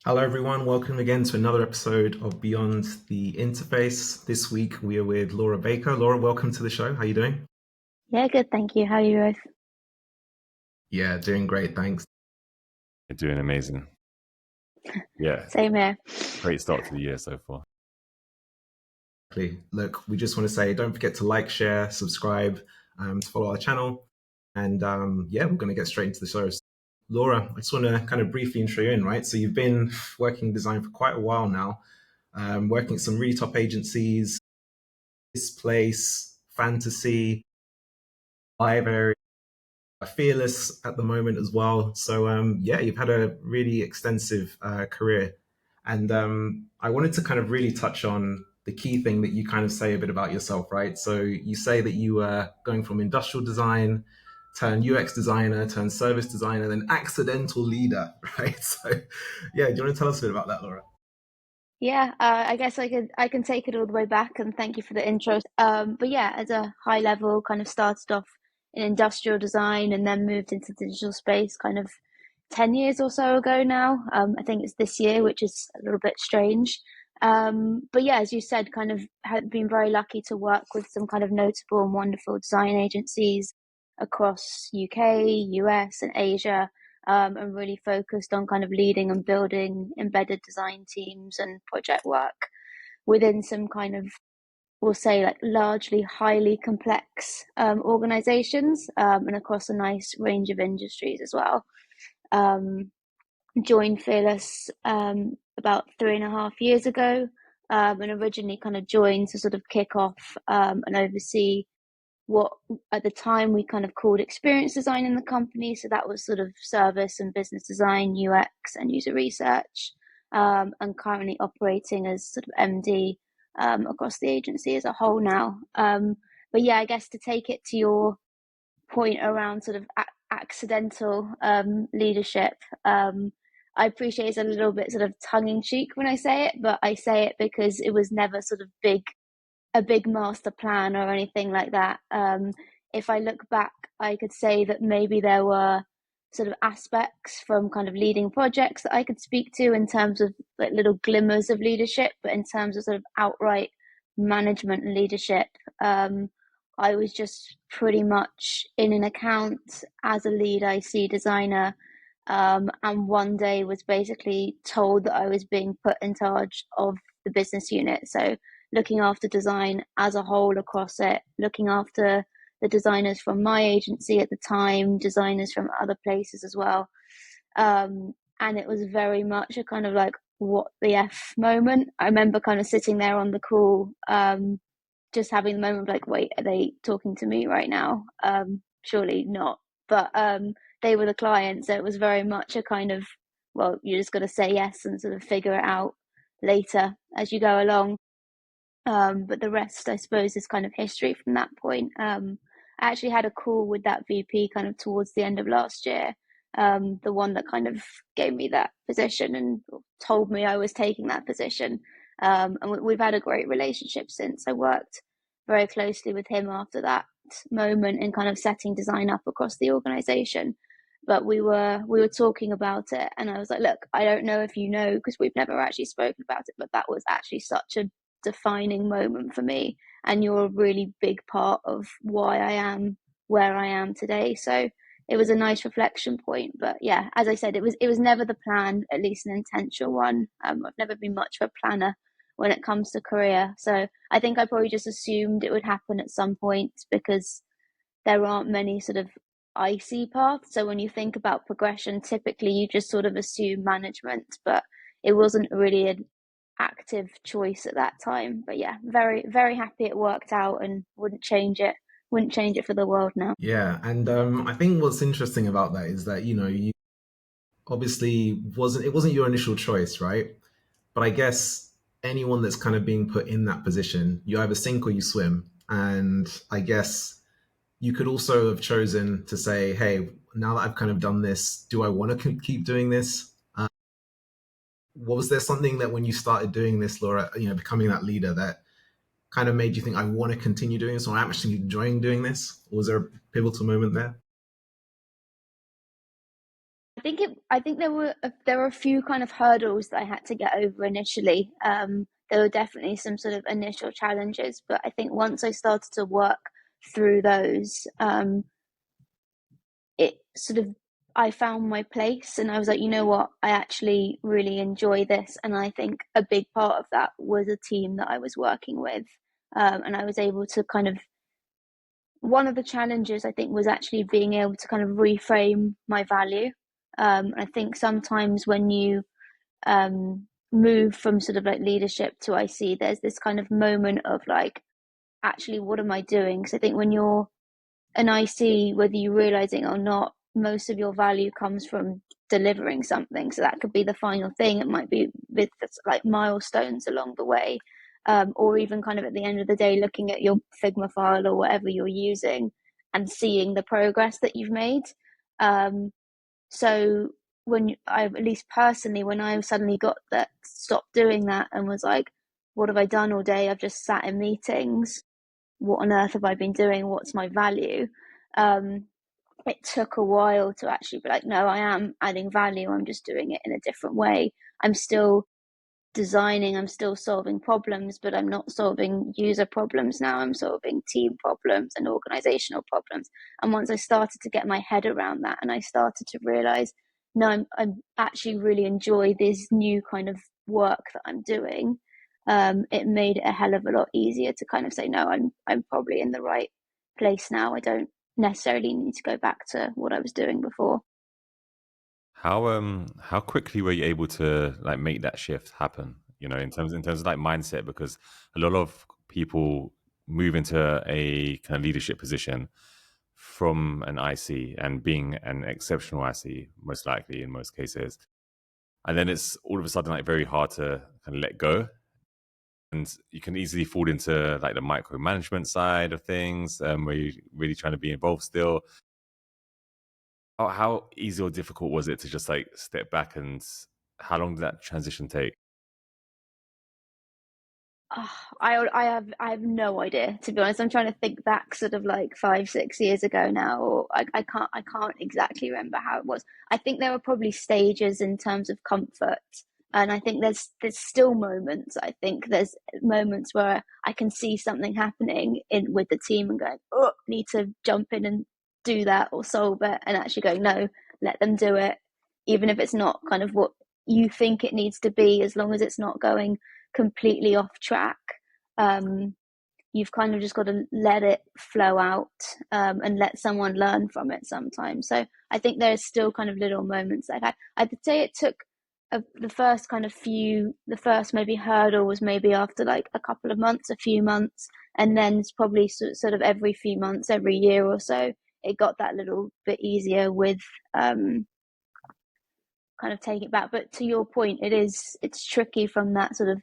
Hello, everyone. Welcome again to another episode of Beyond the Interface. This week we are with Laura Baker. Laura, welcome to the show. How are you doing? Yeah, good, thank you. How are you both? Yeah, doing great. Thanks. You're doing amazing. Yeah, Same here. great start to the year so far. Look, we just want to say don't forget to like, share, subscribe, to follow our channel. And yeah, we're going to get straight into the show. Laura, I just want to kind of briefly intro you in, right? So you've been working in design for quite a while now, working at some really top agencies, Displace, Fantasy, Live Fearless at the moment as well. So yeah, you've had a really extensive career, and I wanted to kind of really touch on the key thing that you kind of say a bit about yourself, right? So you say that you were going from industrial design, turn UX designer, turn service designer, then accidental leader, right? So yeah, do you want to tell us a bit about that, Laura? Yeah, I guess I can take it all the way back, and thank you for the intro. But yeah, as a high level, kind of started off in industrial design and then moved into digital space kind of 10 years or so ago now. I think it's this year, which is a little bit strange. But yeah, as you said, kind of had been very lucky to work with some kind of notable and wonderful design agencies across UK, US, and Asia, and really focused on kind of leading and building embedded design teams and project work within some kind of, we'll say, like largely highly complex organizations, and across a nice range of industries as well. Um, Joined Fearless about 3.5 years ago, and originally kind of joined to sort of kick off and oversee what at the time we kind of called experience design in the company. So that was sort of service and business design, UX, and user research, and currently operating as sort of MD across the agency as a whole now. But yeah, I guess to take it to your point around sort of accidental leadership, I appreciate it's a little bit sort of tongue in cheek when I say it, but I say it because it was never sort of a big master plan or anything like that. If I look back, I could say that maybe there were sort of aspects from kind of leading projects that I could speak to in terms of like little glimmers of leadership, but in terms of sort of outright management and leadership, I was just pretty much in an account as a lead IC designer, and one day was basically told that I was being put in charge of the business unit. So looking after design as a whole across it, looking after the designers from my agency at the time, designers from other places as well. And it was very much a kind of like, what the F moment. I remember kind of sitting there on the call, just having the moment of like, wait, are they talking to me right now? Surely not. But they were the clients, so it was very much a kind of, well, you just got to say yes and sort of figure it out later as you go along. But the rest, I suppose, is kind of history from that point. I actually had a call with that VP kind of towards the end of last year, the one that kind of gave me that position and told me I was taking that position. And we've had a great relationship since. I worked very closely with him after that moment in kind of setting design up across the organization. But we were talking about it, and I was like, "Look, I don't know if you know because we've never actually spoken about it, but that was actually such a defining moment for me, and you're a really big part of why I am where I am today." So it was a nice reflection point. But yeah, as I said, it was never the plan, at least an intentional one. I've never been much of a planner when it comes to career, so I think I probably just assumed it would happen at some point because there aren't many sort of icy paths. So when you think about progression, typically you just sort of assume management, but it wasn't really an active choice at that time. But yeah, very, very happy it worked out and wouldn't change it. Wouldn't change it for the world now. Yeah, and I think what's interesting about that is that you obviously wasn't your initial choice, right? But I guess anyone that's kind of being put in that position, you either sink or you swim. And I guess you could also have chosen to say, hey, now that I've kind of done this, do I want to keep doing this? Was there something that when you started doing this, Laura, becoming that leader that kind of made you think, I want to continue doing this, or I'm actually enjoying doing this? Or was there a pivotal moment there? think there were a few kind of hurdles that I had to get over initially. There were definitely some sort of initial challenges, but I think once I started to work through those, it sort of, I found my place, and I was like, you know what, I actually really enjoy this. And I think a big part of that was a team that I was working with, and I was able to kind of, one of the challenges I think was actually being able to kind of reframe my value. I think sometimes when you move from sort of like leadership to IC, there's this kind of moment of like, actually, what am I doing? Because I think when you're an IC, whether you realize it or not, most of your value comes from delivering something. So that could be the final thing. It might be with like milestones along the way, or even kind of at the end of the day, looking at your Figma file or whatever you're using and seeing the progress that you've made. So when I, at least personally, when I suddenly got that, stopped doing that and was like, what have I done all day? I've just sat in meetings. What on earth have I been doing? What's my value? It took a while to actually be like, no, I am adding value. I'm just doing it in a different way. I'm still designing, I'm still solving problems, but I'm not solving user problems now. I'm solving team problems and organizational problems. And once I started to get my head around that, and I started to realize, no, I'm actually really enjoy this new kind of work that I'm doing. It made it a hell of a lot easier to kind of say, no, I'm probably in the right place now. I don't necessarily need to go back to what I was doing before. How quickly were you able to like make that shift happen? You know, in terms of like mindset, because a lot of people move into a kind of leadership position from an IC and being an exceptional IC, most likely in most cases, and then it's all of a sudden like very hard to kind of let go, and you can easily fall into like the micromanagement side of things, where you're really trying to be involved still. How easy or difficult was it to just like step back, and how long did that transition take? Oh, I have no idea, to be honest. I'm trying to think back sort of like 5 6 years ago now, or I can't exactly remember how it was. I think there were probably stages in terms of comfort, and I think there's still moments. I think there's moments where I can see something happening in with the team and going, oh, need to jump in and do that or solve it, and actually going, no, let them do it, even if it's not kind of what you think it needs to be, as long as it's not going completely off track. um, you've kind of just got to let it flow out, and let someone learn from it sometimes. So I think there's still kind of little moments like I'd say it took the first maybe hurdle was maybe after like a couple of months, a few months, and then it's probably sort of every few months, every year or so, it got that little bit easier with kind of take it back. But to your point, it's tricky from that sort of,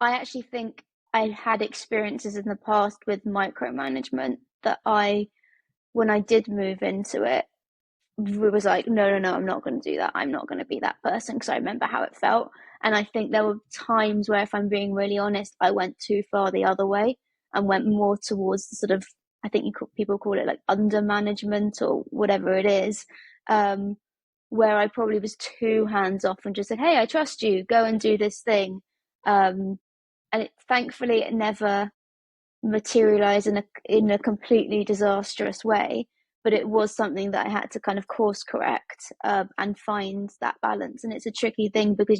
I actually think I had experiences in the past with micromanagement that when I did move into it, was like, no, no, no, I'm not going to do that. I'm not going to be that person, because I remember how it felt. And I think there were times where, if I'm being really honest, I went too far the other way and went more towards the sort of, I think people call it like under management or whatever it is, where I probably was too hands off and just said, hey, I trust you, go and do this thing. And thankfully it never materialized in a completely disastrous way, but it was something that I had to kind of course correct, and find that balance. And it's a tricky thing, because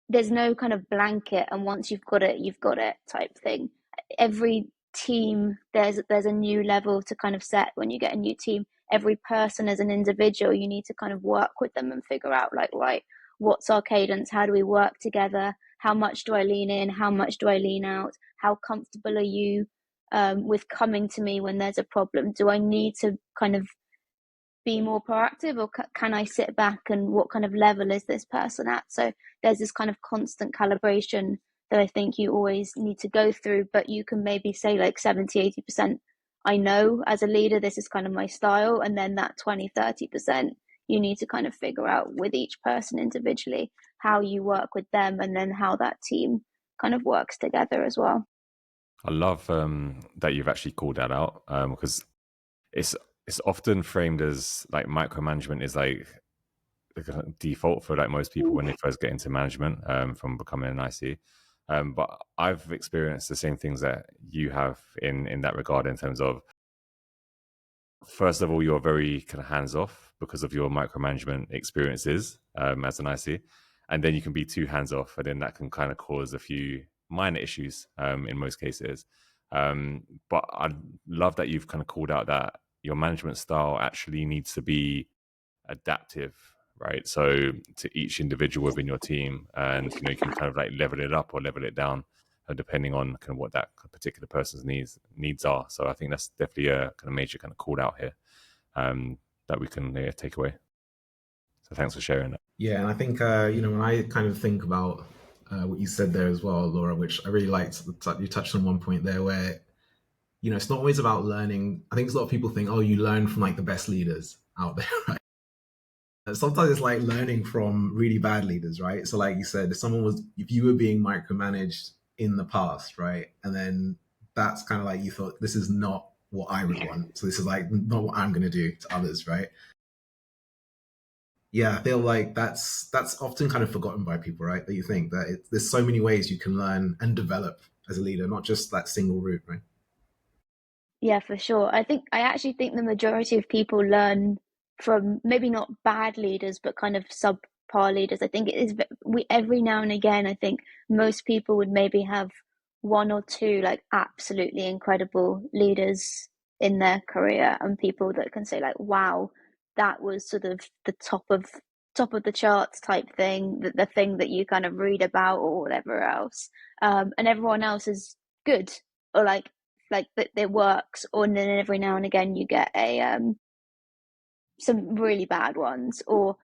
there's no kind of blanket, and once you've got it type thing. Every team, there's a new level to kind of set when you get a new team. Every person as an individual, you need to kind of work with them and figure out like, right, what's our cadence? How do we work together? How much do I lean in? How much do I lean out? How comfortable are you with coming to me when there's a problem? Do I need to kind of be more proactive, or can I sit back, and what kind of level is this person at? So there's this kind of constant calibration that I think you always need to go through, but you can maybe say like 70 80% I know as a leader, this is kind of my style, and then that 20 30% you need to kind of figure out with each person individually how you work with them, and then how that team kind of works together as well. I love that you've actually called that out, because it's it's often framed as like micromanagement is like the kind of default for like most people when they first get into management from becoming an IC. But I've experienced the same things that you have in that regard, in terms of, first of all, you're very kind of hands off because of your micromanagement experiences as an IC, and then you can be too hands off, and then that can kind of cause a few minor issues in most cases. But I love that you've kind of called out that your management style actually needs to be adaptive, right? So to each individual within your team, and you can kind of like level it up or level it down depending on kind of what that particular person's needs are. So I think that's definitely a kind of major kind of call out here that we can take away. So thanks for sharing that. Yeah, and I think when I kind of think about what you said there as well, Laura, which I really liked. You touched on one point there where it's not always about learning. I think a lot of people think, oh, you learn from like the best leaders out there, right? Sometimes it's like learning from really bad leaders, right? So like you said, if you were being micromanaged in the past, right? And then that's kind of like you thought, this is not what I would want. So this is like not what I'm going to do to others, right? Yeah, I feel like that's often kind of forgotten by people, right? That you think that there's so many ways you can learn and develop as a leader, not just that single route, right? Yeah, for sure. I actually think the majority of people learn from maybe not bad leaders, but kind of subpar leaders. I think it is we every now and again, I think most people would maybe have one or two like absolutely incredible leaders in their career, and people that can say like, wow, that was sort of the top of the charts type thing, the thing that you kind of read about or whatever else. And everyone else is good, or like that it works, or and then every now and again you get a some really bad ones. Or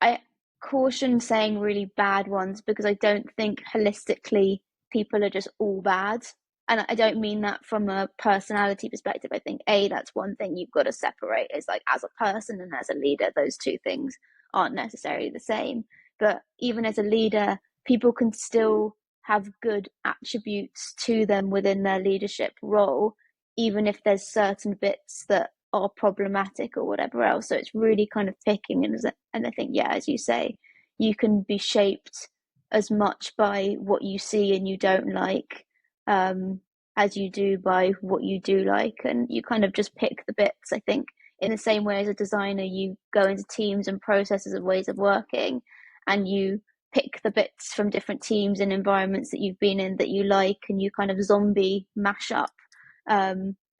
I caution saying really bad ones because I don't think holistically people are just all bad. And I don't mean that from a personality perspective. I think that's one thing you've got to separate, is like as a person and as a leader, those two things aren't necessarily the same. But even as a leader, people can still have good attributes to them within their leadership role, even if there's certain bits that are problematic or whatever else. So it's really kind of picking, and I think, yeah, as you say, you can be shaped as much by what you see and you don't like, as you do by what you do like, and you kind of just pick the bits. I think in the same way as a designer, you go into teams and processes and ways of working, and you pick the bits from different teams and environments that you've been in that you like, and you kind of zombie mash up.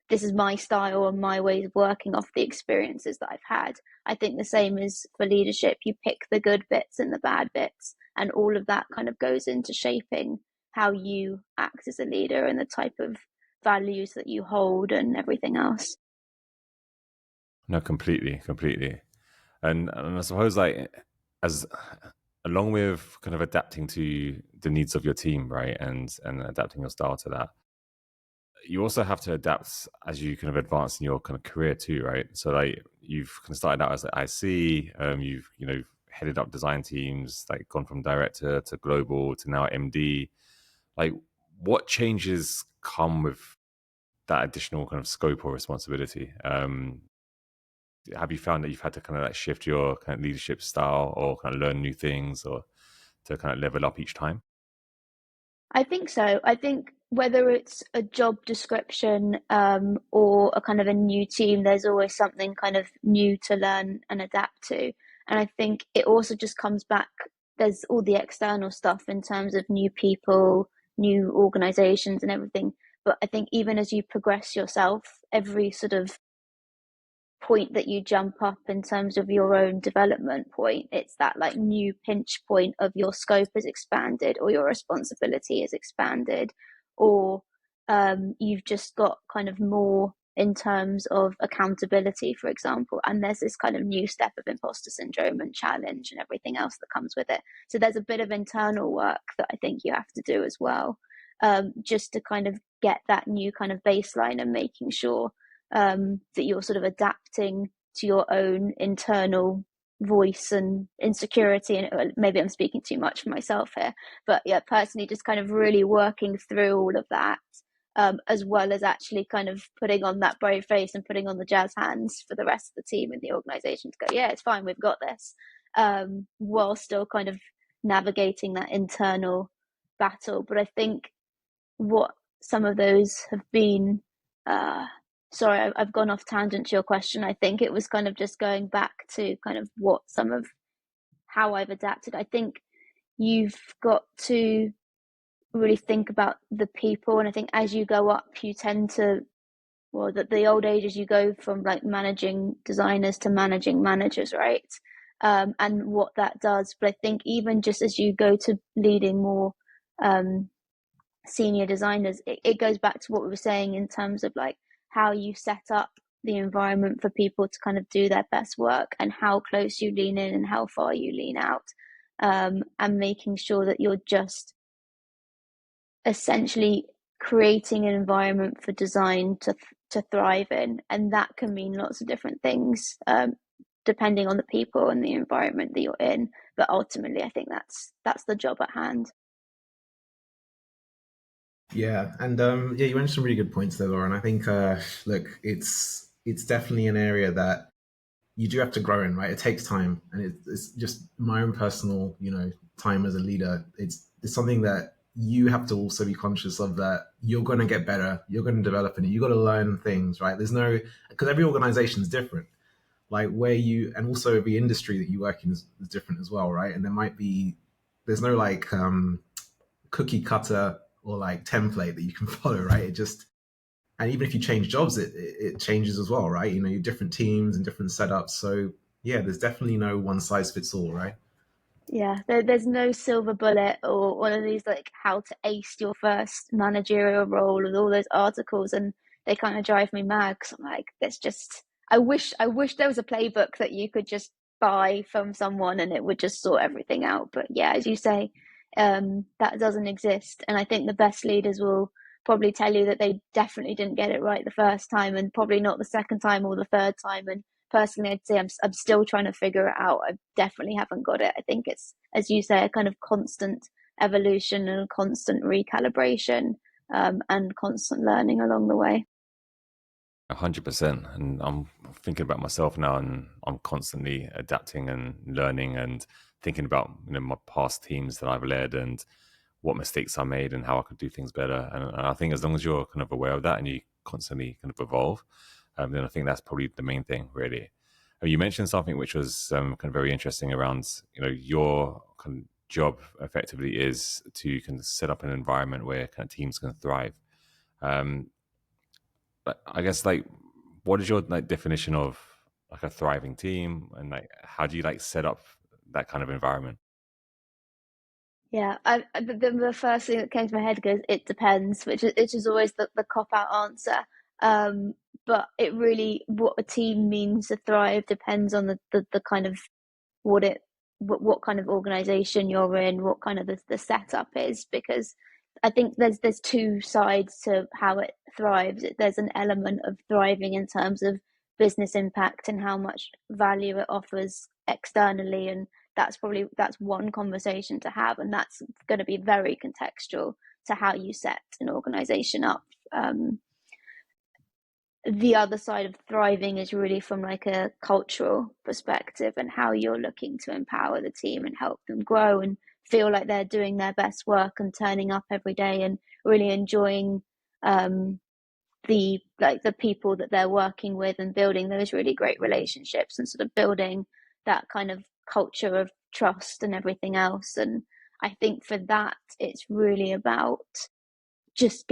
This is my style and my ways of working off the experiences that I've had. I think the same is for leadership. You pick the good bits and the bad bits, and all of that kind of goes into shaping how you act as a leader and the type of values that you hold and everything else. No, completely. And I suppose like, as along with kind of adapting to the needs of your team, right, and adapting your style to that, you also have to adapt as you kind of advance in your kind of career too, right? So like, you've kind of started out as an IC, you've headed up design teams, like gone from director to global to now MD. Like, what changes come with that additional kind of scope or responsibility? Have you found that you've had to kind of like shift your kind of leadership style, or kind of learn new things, or to kind of level up each time? I think so. I think whether it's a job description, or a kind of a new team, there's always something kind of new to learn and adapt to. And I think it also just comes back, there's all the external stuff in terms of new people, new organizations, and everything. But I think even as you progress yourself, every sort of point that you jump up in terms of your own development point, it's that like new pinch point of your scope is expanded, or your responsibility is expanded, or you've just got kind of more in terms of accountability, for example, and there's this kind of new step of imposter syndrome and challenge and everything else that comes with it. So there's a bit of internal work that I think you have to do as well, just to kind of get that new kind of baseline, and making sure that you're sort of adapting to your own internal voice and insecurity. And maybe I'm speaking too much for myself here, but yeah, personally, just kind of really working through all of that, as well as actually kind of putting on that brave face and putting on the jazz hands for the rest of the team in the organization to go, yeah, it's fine, we've got this, while still kind of navigating that internal battle. But I think what some of those have been, sorry, I've gone off tangent to your question. I think it was kind of just going back to kind of what some of how I've adapted. I think you've got to really think about the people, and I think as you go up, you tend to, well, the old ages, you go from like managing designers to managing managers, right? And what that does. But I think even just as you go to leading more senior designers, it goes back to what we were saying in terms of like how you set up the environment for people to kind of do their best work, and how close you lean in and how far you lean out, and making sure that you're just essentially creating an environment for design to thrive in. And that can mean lots of different things, depending on the people and the environment that you're in. But ultimately, I think that's the job at hand. Yeah, and yeah, you mentioned some really good points there, Laura. And I think, look, it's definitely an area that you do have to grow in, right? It takes time, and it's just my own personal, time as a leader. It's something that you have to also be conscious of, that you're going to get better, you're going to develop in it, you got to learn things, right? There's no, because every organization is different, like where you, and also every industry that you work in is different as well, right? And there's no like cookie cutter or like template that you can follow, right? It just, and even if you change jobs, it changes as well, right? You're different teams and different setups. So yeah, there's definitely no one size fits all, right? Yeah, there's no silver bullet or one of these like how to ace your first managerial role with all those articles, and they kind of drive me mad because I'm like, there's just, I wish there was a playbook that you could just buy from someone and it would just sort everything out. But yeah, as you say, that doesn't exist, and I think the best leaders will probably tell you that they definitely didn't get it right the first time, and probably not the second time or the third time. And personally, I'd say I'm still trying to figure it out. I definitely haven't got it. I think it's, as you say, a kind of constant evolution and a constant recalibration, and constant learning along the way. 100%. And I'm thinking about myself now, and I'm constantly adapting and learning and thinking about my past teams that I've led and what mistakes I made and how I could do things better. And I think as long as you're kind of aware of that and you constantly kind of evolve, then I think that's probably the main thing, really. You mentioned something which was kind of very interesting around, your kind of job effectively is to kind of set up an environment where kind of teams can thrive. Um, but I guess like, what is your like definition of like a thriving team, and like how do you like set up that kind of environment? Yeah, the first thing that came to my head goes, it depends, which is always the cop out answer. Um, but it really, what a team means to thrive depends on the kind of what it what kind of organization you're in, what kind of the setup is, because I think there's two sides to how it thrives. There's an element of thriving in terms of business impact and how much value it offers externally, and that's one conversation to have, and that's going to be very contextual to how you set an organization up. The other side of thriving is really from like a cultural perspective, and how you're looking to empower the team and help them grow and feel like they're doing their best work and turning up every day and really enjoying, the people that they're working with, and building those really great relationships and sort of building that kind of culture of trust and everything else. And I think for that, it's really about just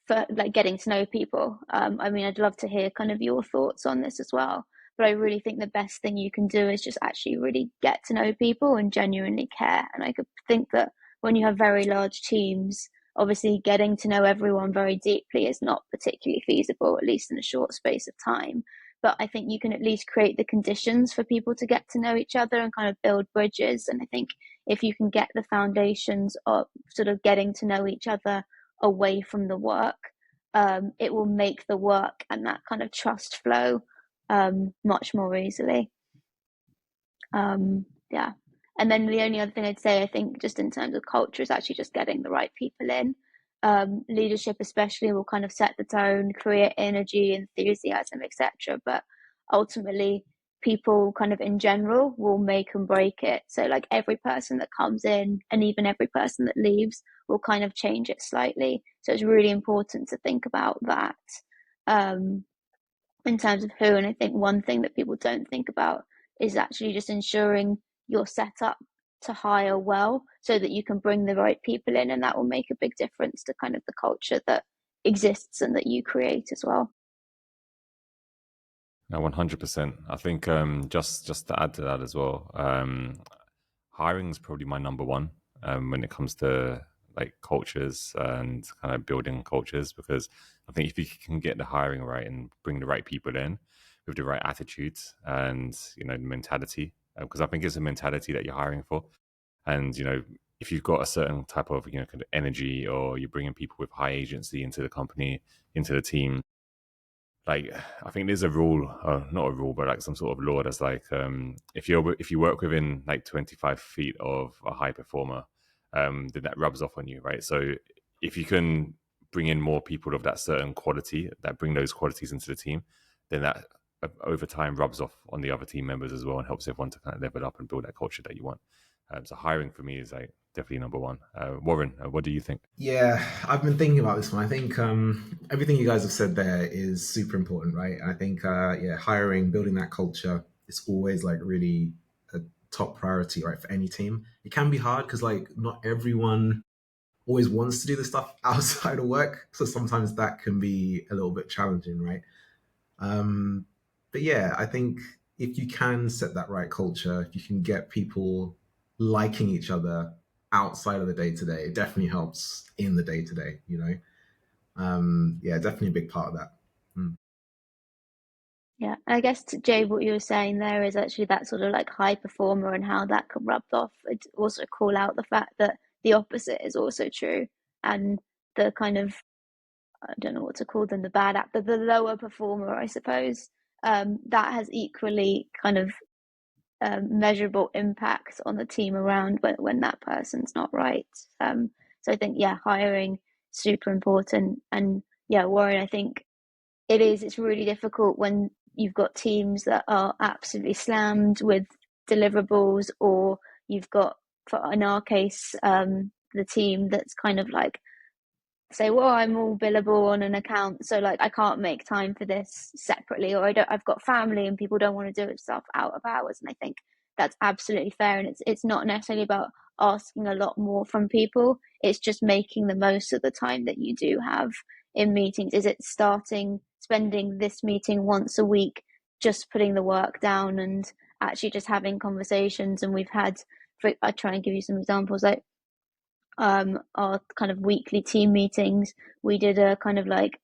for like getting to know people. I mean, I'd love to hear kind of your thoughts on this as well. But I really think the best thing you can do is just actually really get to know people and genuinely care. And I could think that when you have very large teams, obviously getting to know everyone very deeply is not particularly feasible, at least in a short space of time. But I think you can at least create the conditions for people to get to know each other and kind of build bridges. And I think if you can get the foundations of sort of getting to know each other away from the work, it will make the work and that kind of trust flow, much more easily. Yeah. And then the only other thing I'd say, I think, just in terms of culture, is actually just getting the right people in. leadership especially will kind of set the tone, create energy, enthusiasm, etc. But ultimately, people kind of in general will make and break it. So like every person that comes in and even every person that leaves will kind of change it slightly. So it's really important to think about that in terms of who. And I think one thing that people don't think about is actually just ensuring you're set up to hire well so that you can bring the right people in, and that will make a big difference to kind of the culture that exists and that you create as well. No, 100%. I think just to add to that as well, hiring is probably my number one when it comes to like cultures and kind of building cultures, because I think if you can get the hiring right and bring the right people in with the right attitudes and the mentality, because I think it's a mentality that you're hiring for, and if you've got a certain type of kind of energy, or you're bringing people with high agency into the company, into the team, like I think there's a rule, not a rule, but like some sort of law that's like if you work within like 25 feet of a high performer, then that rubs off on you, right? So if you can bring in more people of that certain quality, that bring those qualities into the team, then that over time rubs off on the other team members as well, and helps everyone to kind of level up and build that culture that you want. So hiring for me is like definitely number one. Warren, what do you think? Yeah, I've been thinking about this one. I think everything you guys have said there is super important, right? I think yeah, hiring, building that culture is always like really a top priority, right, for any team. It can be hard because like not everyone always wants to do the stuff outside of work, so sometimes that can be a little bit challenging, right? Um, but yeah, I think if you can set that right culture, if you can get people liking each other outside of the day to day, it definitely helps in the day to day, you know? Yeah, definitely a big part of that. Mm. Yeah, I guess to Jay, what you were saying there is actually that sort of like high performer and how that can rub off. I'd also call out the fact that the opposite is also true, and the kind of, I don't know what to call them, the bad app, the lower performer, I suppose, that has equally kind of measurable impact on the team around when that person's not right. So I think, yeah, hiring super important. And yeah, Warren, I think it's really difficult when you've got teams that are absolutely slammed with deliverables, or you've got, for in our case, the team that's kind of like say, well, I'm all billable on an account, so like I can't make time for this separately, or I've got family and people don't want to do it stuff out of hours. And I think that's absolutely fair. And it's not necessarily about asking a lot more from people. It's just making the most of the time that you do have in meetings. Is it spending this meeting once a week, just putting the work down and actually just having conversations? And I try and give you some examples, like our kind of weekly team meetings. We did a kind of like,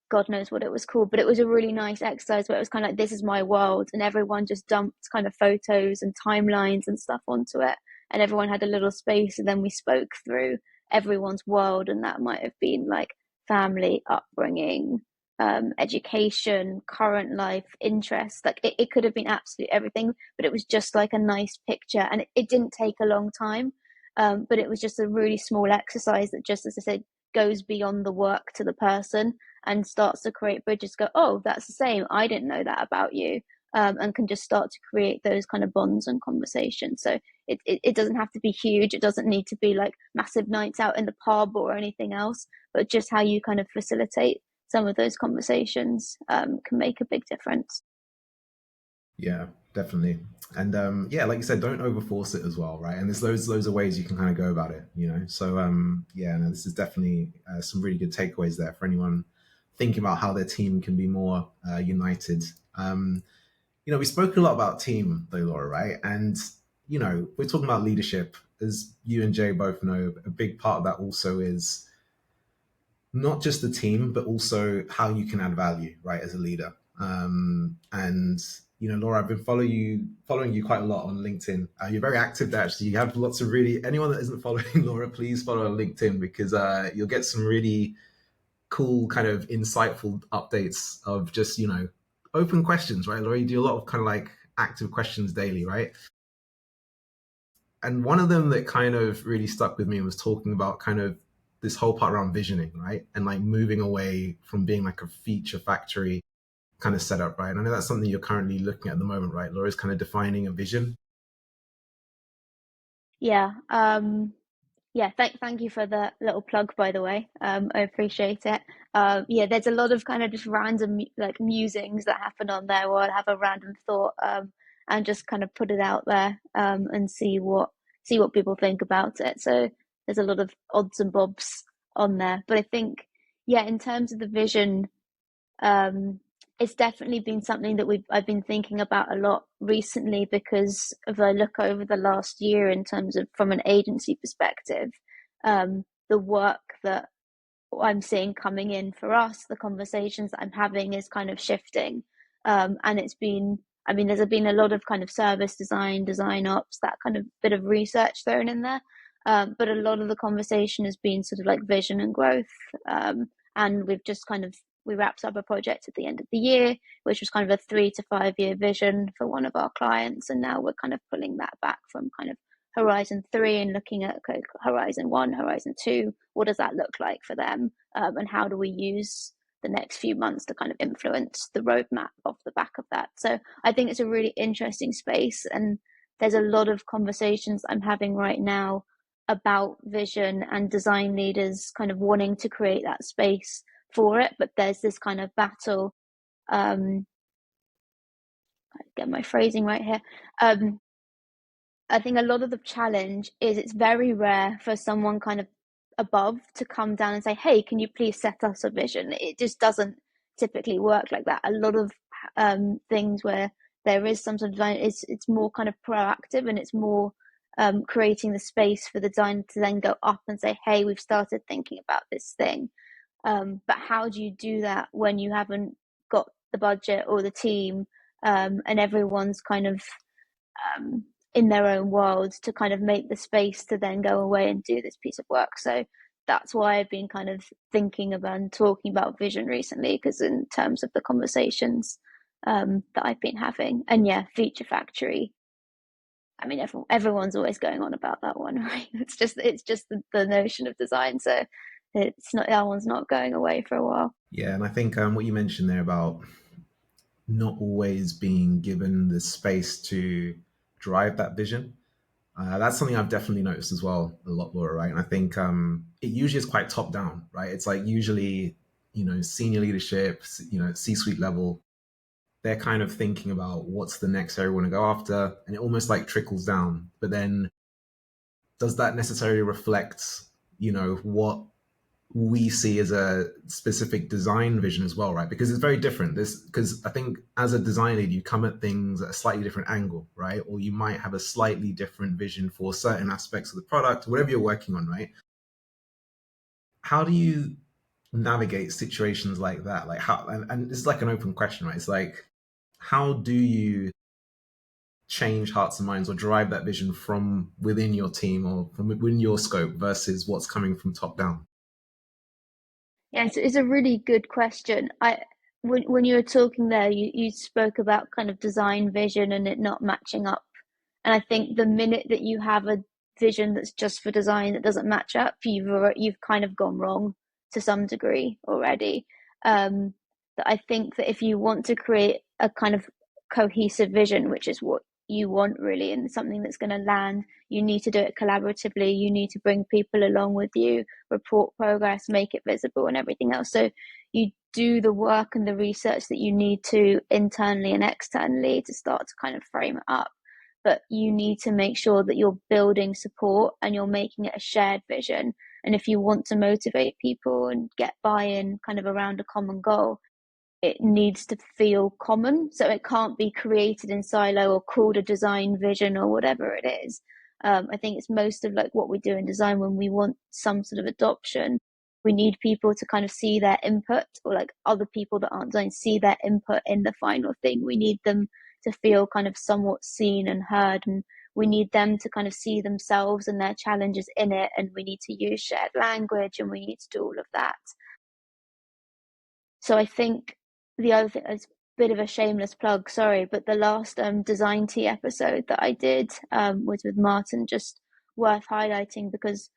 God knows what it was called, but it was a really nice exercise where it was kind of like, this is my world, and everyone just dumped kind of photos and timelines and stuff onto it, and everyone had a little space, and then we spoke through everyone's world, and that might have been like family, upbringing, education, current life, interests. Like it could have been absolutely everything, but it was just like a nice picture, and it didn't take a long time. But it was just a really small exercise that, just as I said, goes beyond the work to the person and starts to create bridges. Go, oh, that's the same. I didn't know that about you. And can just start to create those kind of bonds and conversations. So it doesn't have to be huge. It doesn't need to be like massive nights out in the pub or anything else, but just how you kind of facilitate some of those conversations can make a big difference. Yeah, definitely. And yeah, like you said, don't overforce it as well, right? And there's loads of ways you can kind of go about it, you know. So yeah, no, this is definitely some really good takeaways there for anyone thinking about how their team can be more united. We spoke a lot about team though, Laura, right? And we're talking about leadership, as you and Jay both know. A big part of that also is not just the team, but also how you can add value, right, as a leader. And Laura, I've been following you quite a lot on LinkedIn. You're very active there. Actually, you have lots of really. Anyone that isn't following Laura, please follow on LinkedIn, because you'll get some really cool, kind of insightful updates of just open questions, right, Laura? You do a lot of kind of like active questions daily, right? And one of them that kind of really stuck with me was talking about kind of this whole part around visioning, right? And like moving away from being like a feature factory kind of setup, right? And I know that's something you're currently looking at the moment, right? Laura's kind of defining a vision. Yeah. Yeah, thank you for the little plug, by the way. I appreciate it. Yeah, there's a lot of kind of just random like musings that happen on there where I'll have a random thought, and just kind of put it out there, and see what people think about it. So there's a lot of odds and bobs on there. But I think, yeah, in terms of the vision, um, it's definitely been something that I've been thinking about a lot recently, because if I look over the last year in terms of from an agency perspective, the work that I'm seeing coming in for us, the conversations that I'm having is kind of shifting. And it's been, I mean, there's been a lot of kind of service design, design ops, that kind of bit of research thrown in there. But a lot of the conversation has been sort of like vision and growth. And we've just kind of, we wrapped up a project at the end of the year, which was kind of a 3 to 5 year vision for one of our clients. And now we're kind of pulling that back from kind of Horizon 3 and looking at Horizon 1, Horizon 2. What does that look like for them? And how do we use the next few months to kind of influence the roadmap off the back of that? So I think it's a really interesting space. And there's a lot of conversations I'm having right now about vision and design leaders kind of wanting to create that space for it. But there's this kind of battle. I get my phrasing right here. I think a lot of the challenge is it's very rare for someone kind of above to come down and say, hey, can you please set us a vision? It just doesn't typically work like that. A lot of things where there is some sort of design, it's more kind of proactive, and it's more creating the space for the designer to then go up and say, hey, we've started thinking about this thing. But how do you do that when you haven't got the budget or the team, and everyone's kind of in their own world to kind of make the space to then go away and do this piece of work? So that's why I've been kind of thinking about and talking about vision recently, because in terms of the conversations that I've been having. And yeah, feature factory, I mean, everyone's always going on about that one, right? It's just the notion of design. So it's not, that one's not going away for a while. Yeah, and I think what you mentioned there about not always being given the space to drive that vision. That's something I've definitely noticed as well a lot, Laura, right? And I think it usually is quite top down, right? It's like usually, senior leadership, C-suite level, they're kind of thinking about what's the next area we want to go after, and it almost like trickles down. But then does that necessarily reflect, what we see as a specific design vision as well, right? Because it's very different. Because I think as a design lead, you come at things at a slightly different angle, right? Or you might have a slightly different vision for certain aspects of the product, whatever you're working on, right? How do you navigate situations like that? Like how, and it's like an open question, right? It's like, how do you change hearts and minds or drive that vision from within your team or from within your scope versus what's coming from top down? Yeah, it's a really good question. When you were talking there, you spoke about kind of design vision and it not matching up. And I think the minute that you have a vision that's just for design that doesn't match up, you've kind of gone wrong to some degree already. That I think that if you want to create a kind of cohesive vision, which is what you want really, and something that's going to land, you need to do it collaboratively. You need to bring people along with you, report progress, make it visible, and everything else. So you do the work and the research that you need to internally and externally to start to kind of frame it up. But you need to make sure that you're building support and you're making it a shared vision. And if you want to motivate people and get buy-in kind of around a common goal, it needs to feel common. So it can't be created in silo or called a design vision or whatever it is. I think it's most of like what we do in design when we want some sort of adoption. We need people to kind of see their input, or like other people that aren't design see their input in the final thing. We need them to feel kind of somewhat seen and heard, and we need them to kind of see themselves and their challenges in it. And we need to use shared language, and we need to do all of that. So I think the other thing is a bit of a shameless plug, sorry, but the last design tea episode that I did was with Martin, just worth highlighting, because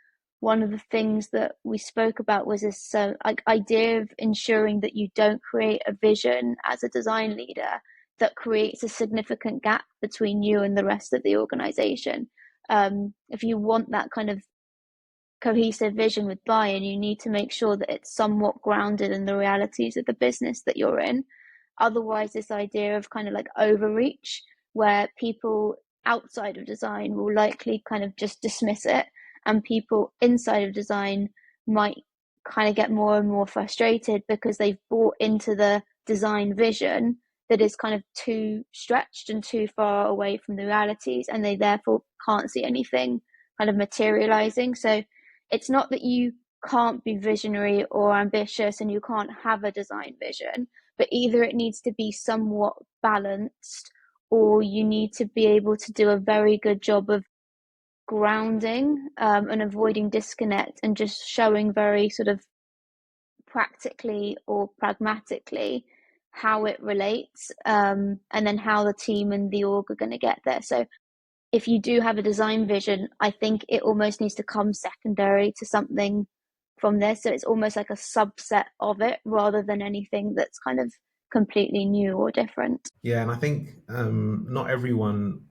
one of the things that we spoke about was this like idea of ensuring that you don't create a vision as a design leader that creates a significant gap between you and the rest of the organization. If you want that kind of cohesive vision with buy-in, you need to make sure that it's somewhat grounded in the realities of the business that you're in. Otherwise, this idea of kind of like overreach, where people outside of design will likely kind of just dismiss it, and people inside of design might kind of get more and more frustrated because they've bought into the design vision that is kind of too stretched and too far away from the realities, and they therefore can't see anything kind of materializing. So it's not that you can't be visionary or ambitious and you can't have a design vision, but either it needs to be somewhat balanced, or you need to be able to do a very good job of grounding and avoiding disconnect, and just showing very sort of practically or pragmatically how it relates, and then how the team and the org are going to get there. So if you do have a design vision, I think it almost needs to come secondary to something from this. So it's almost like a subset of it rather than anything that's kind of completely new or different. Yeah, and I think not everyone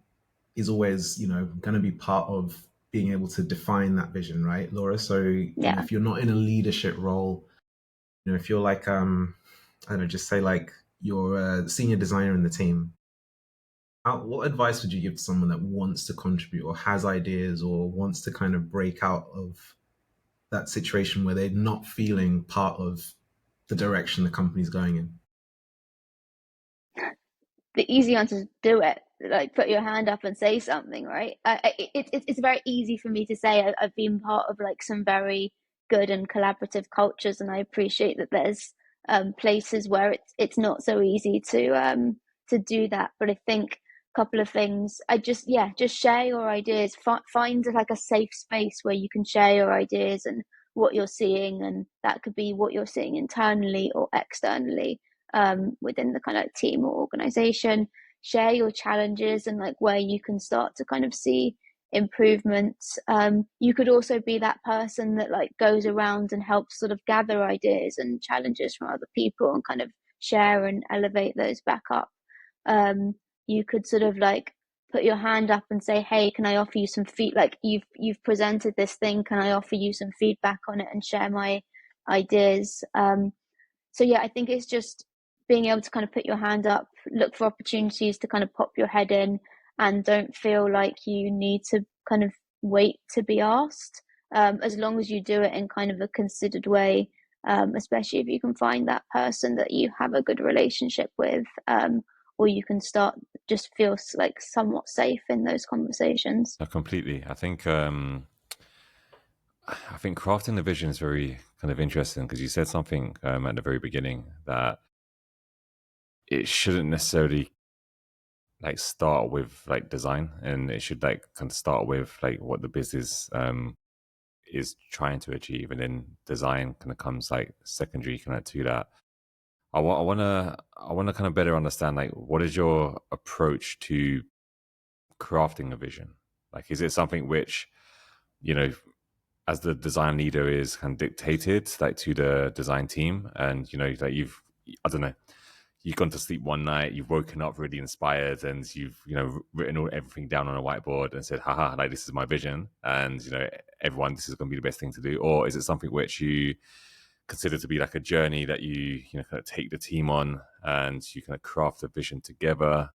is always, going to be part of being able to define that vision, right, Laura? So, Yeah. if you're not in a leadership role, if you're like, I don't know, just say like you're a senior designer in the team, what advice would you give to someone that wants to contribute or has ideas or wants to kind of break out of that situation where they're not feeling part of the direction the company's going in? The easy answer is do it. Like, put your hand up and say something, right? It's very easy for me to say. I've been part of like some very good and collaborative cultures, and I appreciate that there's places where it's not so easy to do that. But I think a couple of things. Just share your ideas. Find like a safe space where you can share your ideas and what you're seeing, and that could be what you're seeing internally or externally, within the kind of team or organization. Share your challenges and like where you can start to kind of see improvements. You could also be that person that like goes around and helps sort of gather ideas and challenges from other people and kind of share and elevate those back up. You could sort of like put your hand up and say, hey, can I offer you some feedback? Like, you've presented this thing, can I offer you some feedback on it and share my ideas? So yeah, I think it's just being able to kind of put your hand up, look for opportunities to kind of pop your head in, and don't feel like you need to kind of wait to be asked. As long as you do it in kind of a considered way, especially if you can find that person that you have a good relationship with, or you can start just feel like somewhat safe in those conversations. Completely. I think crafting the vision is very kind of interesting because you said something at the very beginning that it shouldn't necessarily like start with like design, and it should like kind of start with like what the business is trying to achieve, and then design kind of comes like secondary kind of to that. I want to kind of better understand like what is your approach to crafting a vision? Like, is it something which, you know, as the design leader is kind of dictated like to the design team, and like I don't know, you've gone to sleep one night, you've woken up really inspired, and you've written everything down on a whiteboard and said, haha, like this is my vision, and everyone, this is going to be the best thing to do? Or is it something which you consider to be like a journey that you kind of take the team on, and you kind of craft a vision together?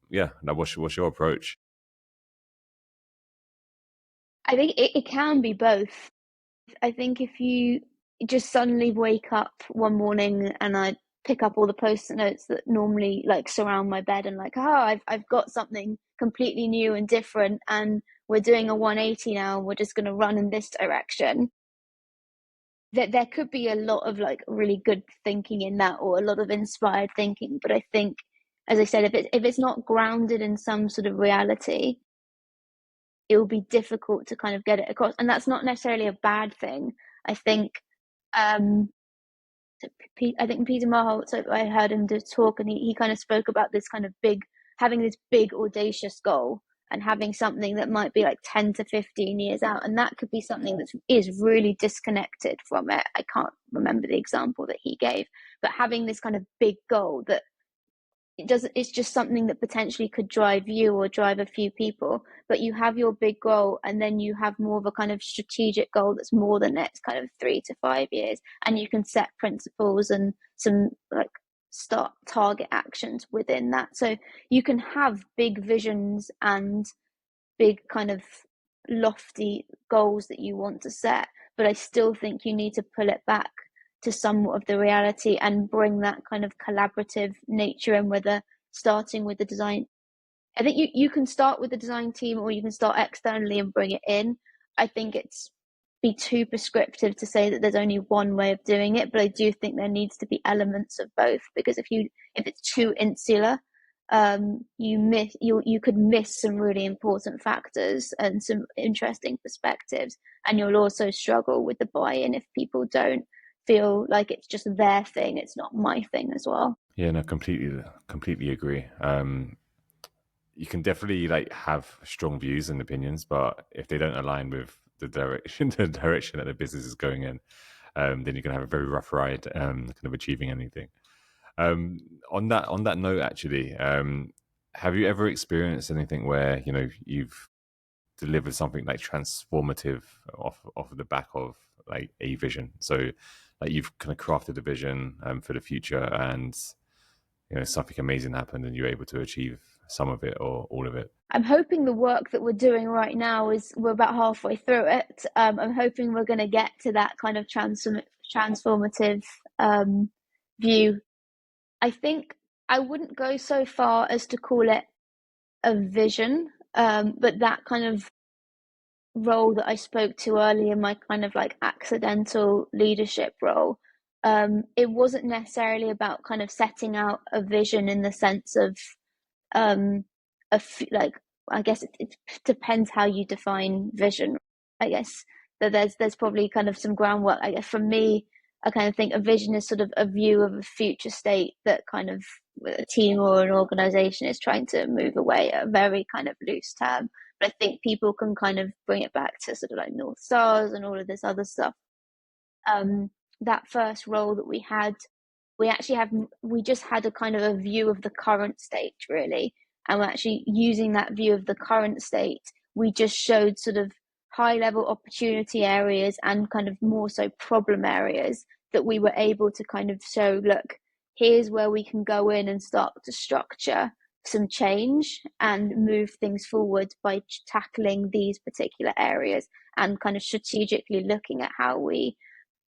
Yeah, now what's your approach? I think it can be both. I think if you just suddenly wake up one morning and I pick up all the post-it notes that normally like surround my bed and like, I've got something completely new and different, and we're doing a 180 now, and we're just going to run in this direction. That there could be a lot of like really good thinking in that, or a lot of inspired thinking. But I think, as I said, if it's not grounded in some sort of reality, it will be difficult to kind of get it across. And that's not necessarily a bad thing. I think um I think Peter Marholt, so I heard him do talk, and he kind of spoke about this kind of having this big audacious goal, and having something that might be like 10 to 15 years out. And that could be something that is really disconnected from it. I can't remember the example that he gave, but having this kind of big goal that it's just something that potentially could drive you or drive a few people, but you have your big goal and then you have more of a kind of strategic goal that's more the next kind of 3 to 5 years, and you can set principles and some like start target actions within that. So you can have big visions and big kind of lofty goals that you want to set, but I still think you need to pull it back to somewhat of the reality and bring that kind of collaborative nature in, whether starting with the design. I think you can start with the design team or you can start externally and bring it in. I think it's be too prescriptive to say that there's only one way of doing it, but I do think there needs to be elements of both, because if it's too insular, you could miss some really important factors and some interesting perspectives, and you'll also struggle with the buy-in if people don't feel like it's just their thing, it's not my thing as well. Yeah, no, completely agree. You can definitely like have strong views and opinions, but if they don't align with the direction that the business is going in, then you can have a very rough ride kind of achieving anything. On that note, actually, have you ever experienced anything where you've delivered something like transformative off the back of like a vision? So like you've kind of crafted a vision for the future, and something amazing happened and you're able to achieve some of it or all of it. I'm hoping the work that we're doing right now we're about halfway through it. I'm hoping we're going to get to that kind of transformative view. I think I wouldn't go so far as to call it a vision, but that kind of role that I spoke to earlier, my kind of like accidental leadership role, it wasn't necessarily about kind of setting out a vision in the sense of like, I guess it depends how you define vision. I guess that there's probably kind of some groundwork. I guess for me, I kind of think a vision is sort of a view of a future state that kind of a team or an organization is trying to move away, a very kind of loose term. But I think people can kind of bring it back to sort of like North Stars and all of this other stuff. That first role that we had, we just had a kind of a view of the current state, really. And we're actually using that view of the current state. We just showed sort of high level opportunity areas and kind of more so problem areas that we were able to kind of show, look, here's where we can go in and start to structure some change and move things forward by tackling these particular areas and kind of strategically looking at how we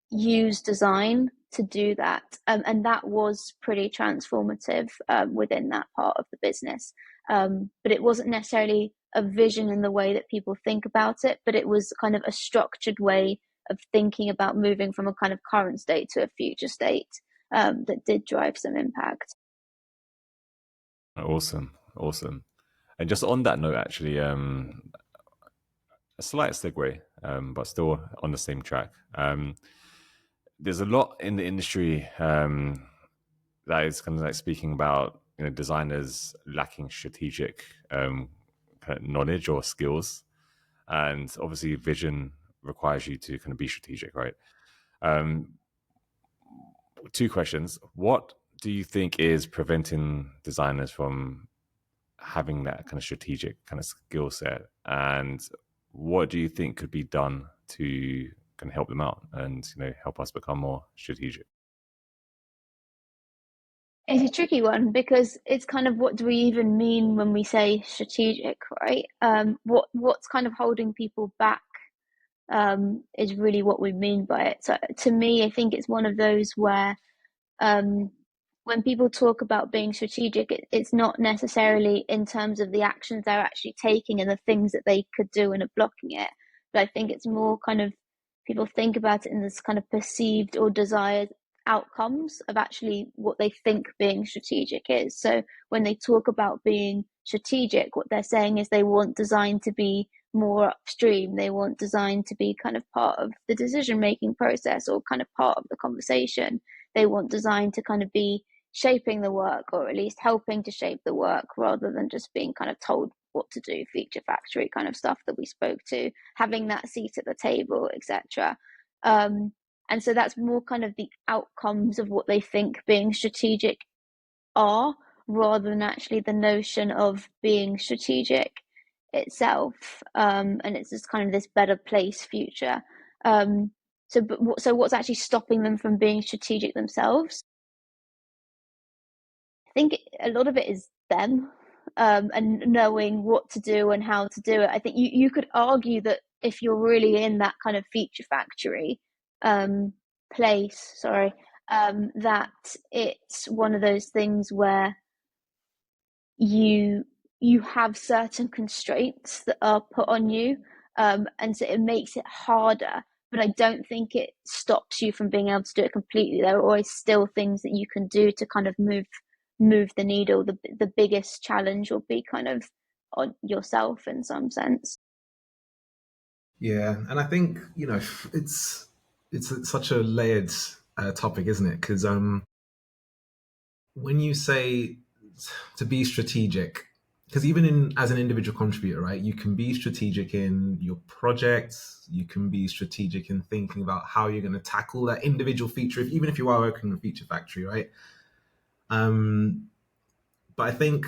use design to do that. And that was pretty transformative within that part of the business. But it wasn't necessarily a vision in the way that people think about it, but it was kind of a structured way of thinking about moving from a kind of current state to a future state that did drive some impact. Awesome. And just on that note, actually, a slight segue, but still on the same track. There's a lot in the industry that is kind of like speaking about designers lacking strategic kind of knowledge or skills, and obviously vision requires you to kind of be strategic, right? Two questions: what do you think is preventing designers from having that kind of strategic kind of skill set, and what do you think could be done to kind of help them out and help us become more strategic? It's a tricky one because it's kind of, what do we even mean when we say strategic, right? What's kind of holding people back is really what we mean by it. So to me, I think it's one of those where when people talk about being strategic, it's not necessarily in terms of the actions they're actually taking and the things that they could do and are blocking it. But I think it's more kind of, people think about it in this kind of perceived or desired outcomes of actually what they think being strategic is. So when they talk about being strategic, what they're saying is they want design to be more upstream. They want design to be kind of part of the decision-making process or kind of part of the conversation. They want design to kind of be shaping the work, or at least helping to shape the work, rather than just being kind of told what to do, feature factory kind of stuff that we spoke to, having that seat at the table, etc. And so that's more kind of the outcomes of what they think being strategic are, rather than actually the notion of being strategic itself. And it's just kind of this better place future. So what's actually stopping them from being strategic themselves? I think a lot of it is them, and knowing what to do and how to do it. I think you could argue that if you're really in that kind of feature factory place, that it's one of those things where you have certain constraints that are put on you, and so it makes it harder, but I don't think it stops you from being able to do it completely. There are always still things that you can do to kind of move the needle. The biggest challenge will be kind of on yourself in some sense. Yeah, and I think it's such a layered topic, isn't it? Because when you say to be strategic, because even in as an individual contributor, right, you can be strategic in your projects, you can be strategic in thinking about how you're going to tackle that individual feature, even if you are working in a feature factory, right? But I think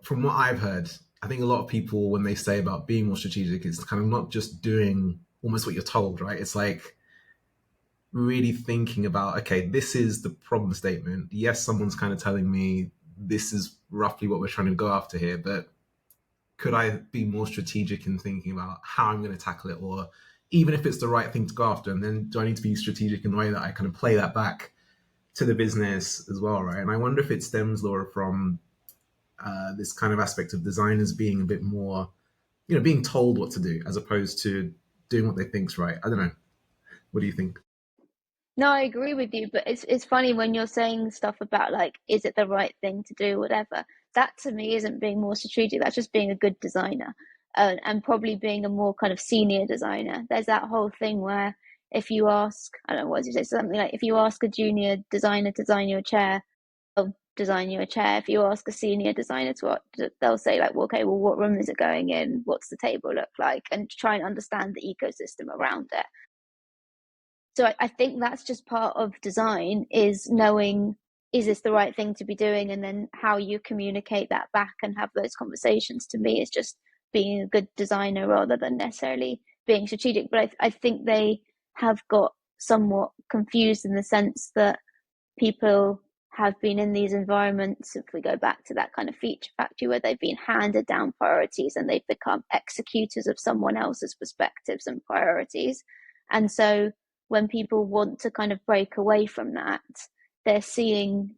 from what I've heard, I think a lot of people, when they say about being more strategic, it's kind of not just doing almost what you're told, right? It's like really thinking about, okay, this is the problem statement. Yes, someone's kind of telling me this is roughly what we're trying to go after here, but could I be more strategic in thinking about how I'm going to tackle it? Or even if it's the right thing to go after, and then do I need to be strategic in the way that I kind of play that back to the business as well, right? And I wonder if it stems, Laura, from this kind of aspect of designers being a bit more, being told what to do as opposed to doing what they think's right. I don't know. What do you think? No, I agree with you, but it's funny when you're saying stuff about like, is it the right thing to do, whatever. That to me isn't being more strategic. That's just being a good designer, and probably being a more kind of senior designer. There's that whole thing where if you ask, I don't know, what did you say, something like if you ask a junior designer to design you a chair, they'll design you a chair. If you ask a senior designer to what, they'll say like, well, okay, well, what room is it going in? What's the table look like? And try and understand the ecosystem around it. So I think that's just part of design, is knowing, is this the right thing to be doing, and then how you communicate that back and have those conversations, to me is just being a good designer rather than necessarily being strategic. But I think they have got somewhat confused in the sense that people have been in these environments, if we go back to that kind of feature factory, where they've been handed down priorities and they've become executors of someone else's perspectives and priorities. And so when people want to kind of break away from that, they're seeing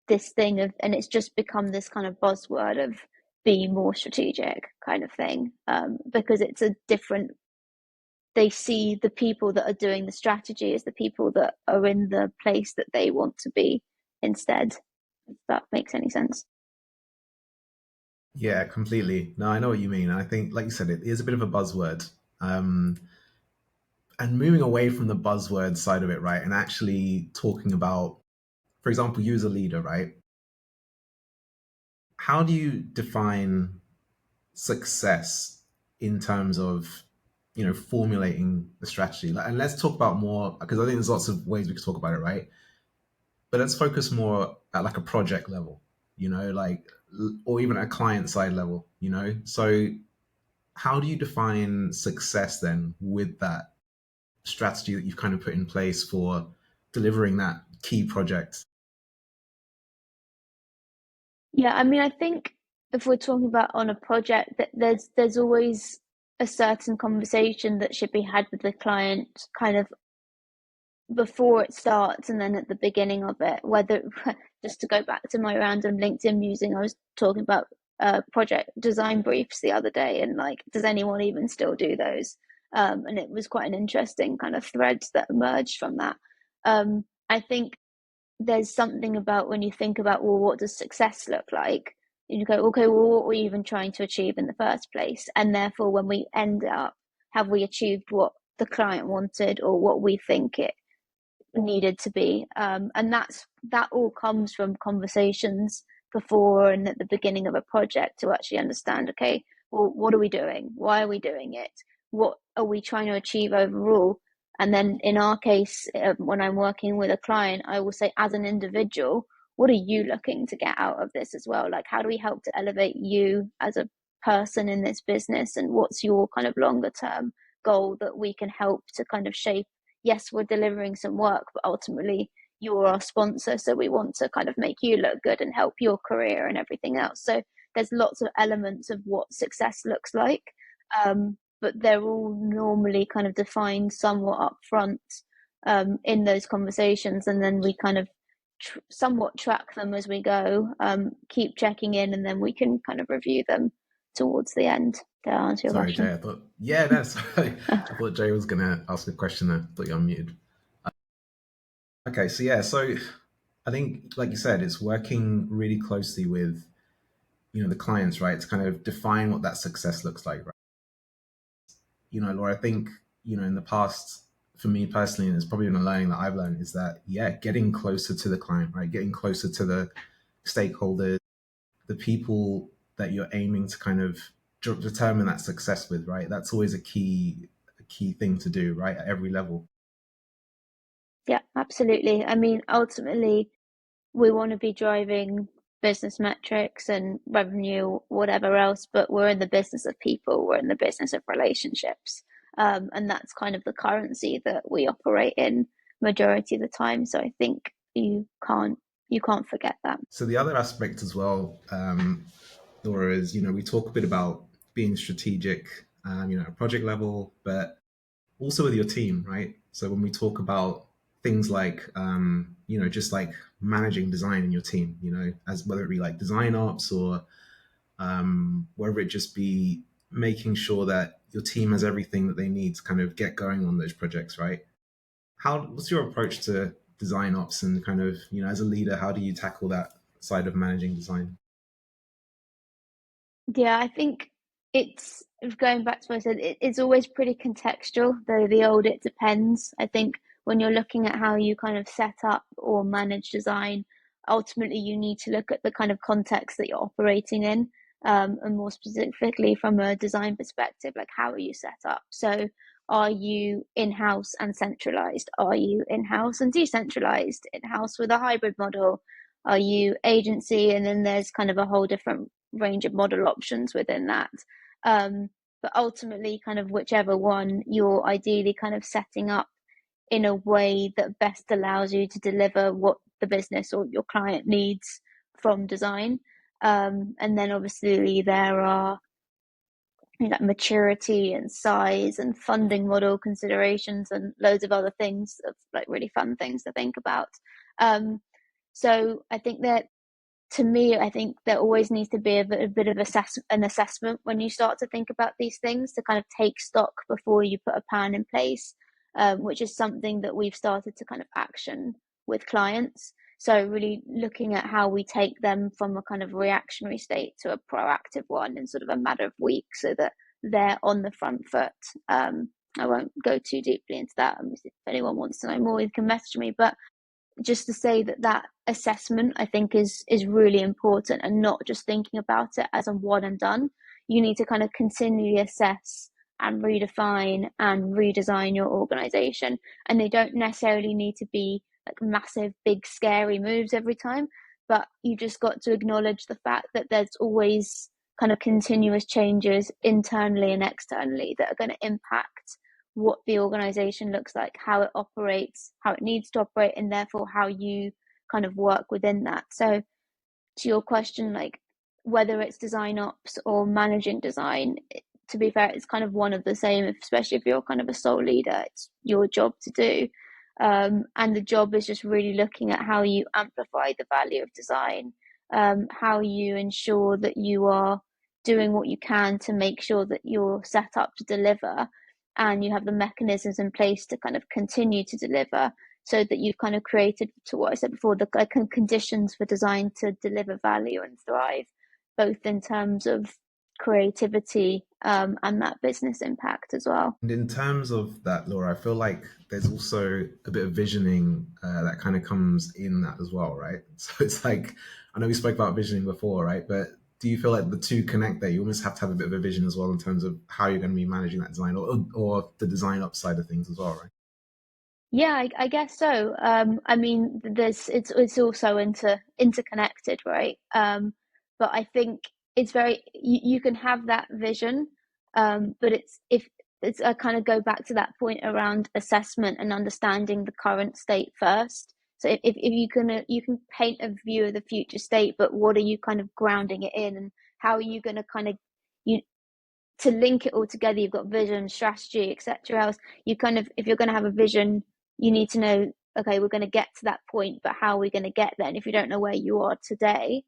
this thing of, and it's just become this kind of buzzword of be more strategic kind of thing, because it's a different, they see the people that are doing the strategy as the people that are in the place that they want to be instead, if that makes any sense. Yeah, completely. No, I know what you mean. I think, like you said, it is a bit of a buzzword. And moving away from the buzzword side of it, right, and actually talking about, for example, you as a leader, right? How do you define success in terms of, formulating the strategy? And let's talk about more, because I think there's lots of ways we could talk about it, right? But let's focus more at like a project level, like, or even a client side level, So how do you define success then with that strategy that you've kind of put in place for delivering that key project? Yeah, I mean, I think if we're talking about on a project, that there's always a certain conversation that should be had with the client kind of before it starts and then at the beginning of it. Whether just to go back to my random LinkedIn musing, I was talking about project design briefs the other day, and like, does anyone even still do those? And it was quite an interesting kind of threads that emerged from that. I think there's something about when you think about, well, what does success look like? You go, okay, well, what were you even trying to achieve in the first place? And therefore, when we end up, have we achieved what the client wanted or what we think it needed to be? And that all comes from conversations before and at the beginning of a project to actually understand, okay, well, what are we doing? Why are we doing it? What are we trying to achieve overall? And then in our case, when I'm working with a client, I will say, as an individual, what are you looking to get out of this as well? Like, how do we help to elevate you as a person in this business? And what's your kind of longer term goal that we can help to kind of shape? Yes, we're delivering some work, but ultimately you're our sponsor. So we want to kind of make you look good and help your career and everything else. So there's lots of elements of what success looks like. But they're all normally kind of defined somewhat upfront in those conversations. And then we kind of somewhat track them as we go, keep checking in, and then we can kind of review them towards the end to answer your Sorry, question. Jay. I thought, yeah, that's. I thought Jay was gonna ask a question. I thought you unmuted. Okay, so yeah, so I think, like you said, it's working really closely with the clients, right, to kind of define what that success looks like, right? Laura, I think in the past, for me personally, and it's probably been a learning that I've learned, is that getting closer to the client, right, getting closer to the stakeholders, the people that you're aiming to kind of determine that success with, right? That's always a key thing to do, right, at every level. Yeah, absolutely. I mean, ultimately, we want to be driving business metrics and revenue, whatever else, but we're in the business of people, we're in the business of relationships. And that's kind of the currency that we operate in majority of the time. So I think you can't forget that. So the other aspect as well, Laura, is we talk a bit about being strategic, at project level, but also with your team, right? So when we talk about things like, just like managing design in your team, as whether it be like design ops or whether it just be making sure that your team has everything that they need to kind of get going on those projects, right? What's your approach to design ops and kind of, as a leader, how do you tackle that side of managing design? Yeah, I think it's going back to what I said, it's always pretty contextual, though the old it depends. I think when you're looking at how you kind of set up or manage design, ultimately you need to look at the kind of context that you're operating in, and more specifically from a design perspective, like how are you set up? So are you in-house and centralized? Are you in-house and decentralized? In-house with a hybrid model? Are you agency? And then there's kind of a whole different range of model options within that. But ultimately, kind of whichever one you're ideally kind of setting up in a way that best allows you to deliver what the business or your client needs from design. And then obviously there are like maturity and size and funding model considerations and loads of other things of like really fun things to think about. So I think that to me, I think there always needs to be a bit of an assessment when you start to think about these things to kind of take stock before you put a plan in place, which is something that we've started to kind of action with clients. So really looking at how we take them from a kind of reactionary state to a proactive one in sort of a matter of weeks so that they're on the front foot. I won't go too deeply into that. If anyone wants to know more, you can message me. But just to say that assessment I think is really important, and not just thinking about it as a one and done. You need to kind of continually assess and redefine and redesign your organization, and they don't necessarily need to be like massive big scary moves every time, but you just got to acknowledge the fact that there's always kind of continuous changes internally and externally that are going to impact what the organization looks like, how it operates, how it needs to operate, and therefore how you kind of work within that. So to your question, like whether it's design ops or managing design, to be fair, it's kind of one of the same, especially if you're kind of a sole leader, it's your job to do. And the job is just really looking at how you amplify the value of design, how you ensure that you are doing what you can to make sure that you're set up to deliver and you have the mechanisms in place to kind of continue to deliver, so that you've kind of created, to what I said before, the conditions for design to deliver value and thrive, both in terms of creativity, and that business impact as well. And in terms of that, Laura, I feel like there's also a bit of visioning that kind of comes in that as well, right? So it's like, I know we spoke about visioning before, right? But do you feel like the two connect there? You almost have to have a bit of a vision as well in terms of how you're going to be managing that design or the design upside of things as well, right? Yeah, I guess so. I mean, it's also interconnected, right? But I think it's very you can have that vision, but I kind of go back to that point around assessment and understanding the current state first. So if you can paint a view of the future state, but what are you kind of grounding it in, and how are you going to kind of you to link it all together? You've got vision, strategy, etc. else you kind of, if you're going to have a vision, you need to know, okay, we're going to get to that point, but how are we going to get there? And if you don't know where you are today,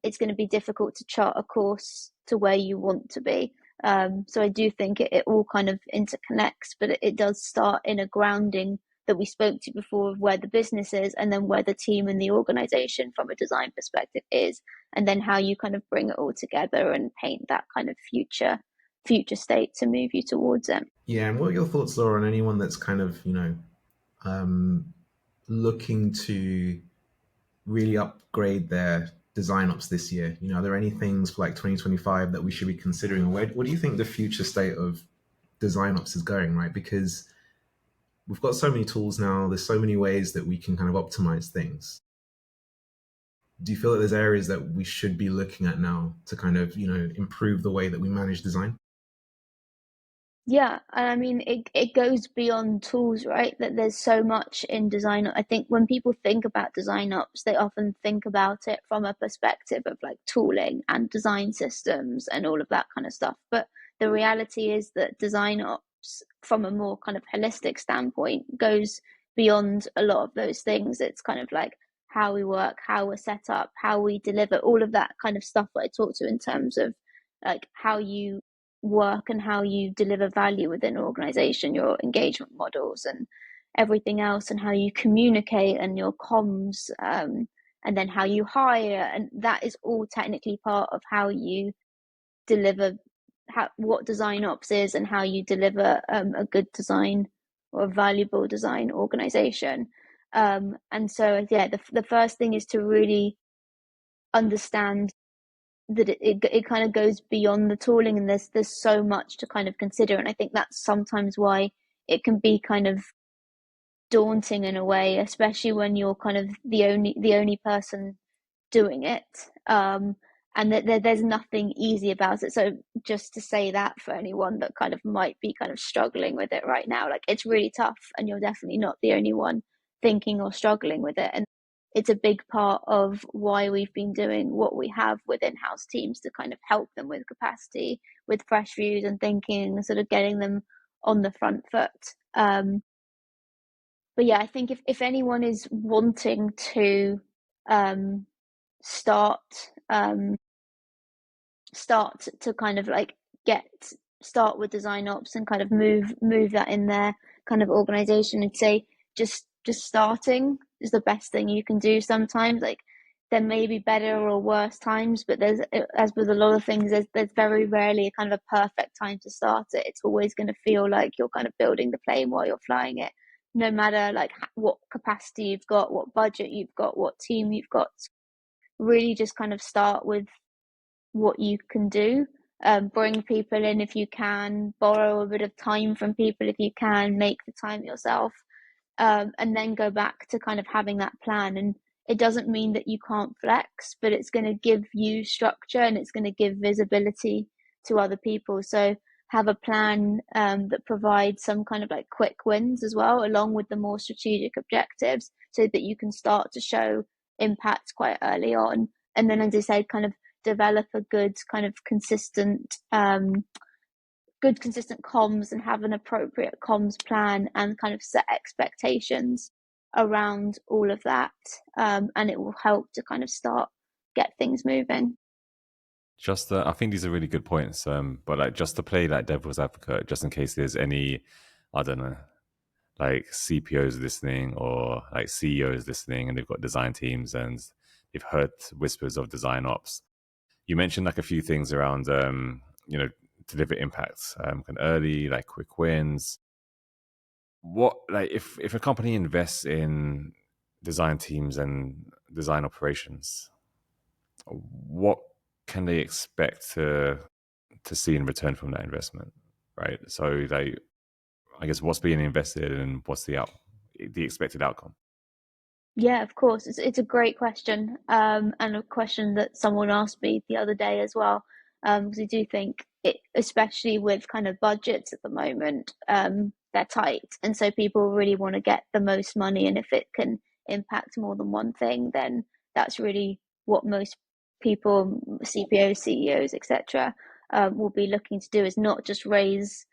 it's going to be difficult to chart a course to where you want to be. So I do think it all kind of interconnects, but it does start in a grounding that we spoke to before of where the business is, and then where the team and the organization from a design perspective is, and then how you kind of bring it all together and paint that kind of future state to move you towards it. Yeah, and what are your thoughts, Laura, on anyone that's kind of, looking to really upgrade their design ops this year? Are there any things for like 2025 that we should be considering? What do you think the future state of design ops is going, right? Because we've got so many tools now, there's so many ways that we can kind of optimize things. Do you feel that there's areas that we should be looking at now to kind of, improve the way that we manage design? Yeah, and I mean it goes beyond tools, right? That there's so much in design. I think when people think about design ops, they often think about it from a perspective of like tooling and design systems and all of that kind of stuff. But the reality is that design ops, from a more kind of holistic standpoint, goes beyond a lot of those things. It's kind of like how we work, how we're set up, how we deliver, all of that kind of stuff that I talked to in terms of like how you work and how you deliver value within an organization, your engagement models and everything else, and how you communicate and your comms, and then how you hire. And that is all technically part of how you deliver, what design ops is, and how you deliver a good design or a valuable design organization. And so, yeah, the first thing is to really understand that it kind of goes beyond the tooling, and there's so much to kind of consider. And I think that's sometimes why it can be kind of daunting in a way, especially when you're kind of the only person doing it. And that there's nothing easy about it. So just to say that for anyone that kind of might be kind of struggling with it right now, like it's really tough, and you're definitely not the only one thinking or struggling with it. And it's a big part of why we've been doing what we have with in-house teams, to kind of help them with capacity, with fresh views and thinking, sort of getting them on the front foot. But yeah, I think if anyone is wanting to start start to kind of like start with design ops and kind of move that in their kind of organization, I'd say just starting is the best thing you can do. Sometimes, like, there may be better or worse times, but there's, as with a lot of things, there's very rarely a kind of a perfect time to start it. It's always going to feel like you're kind of building the plane while you're flying it, no matter like what capacity you've got, what budget you've got, what team you've got. Really just kind of start with what you can do. Bring people in if you can, borrow a bit of time from people if you can, make the time yourself, and then go back to kind of having that plan. And it doesn't mean that you can't flex, but it's going to give you structure, and it's going to give visibility to other people. So have a plan that provides some kind of like quick wins as well, along with the more strategic objectives, so that you can start to show impact quite early on. And then, as I said, kind of develop a good kind of consistent comms, and have an appropriate comms plan, and kind of set expectations around all of that, and it will help to kind of get things moving. I think these are really good points. But like, just to play like devil's advocate, just in case there's any, I don't know, like CPOs listening or like CEOs listening, and they've got design teams and they've heard whispers of design ops. You mentioned like a few things around, deliver impacts, kind of early, like quick wins. What, like, if a company invests in design teams and design operations, what can they expect to see in return from that investment, right? So, like, I guess what's being invested and what's the expected outcome? Yeah, of course. It's a great question, and a question that someone asked me the other day as well. Because I do think it, especially with kind of budgets at the moment, they're tight, and so people really want to get the most money. And if it can impact more than one thing, then that's really what most people, CPOs, CEOs, etc., will be looking to do, is not just raise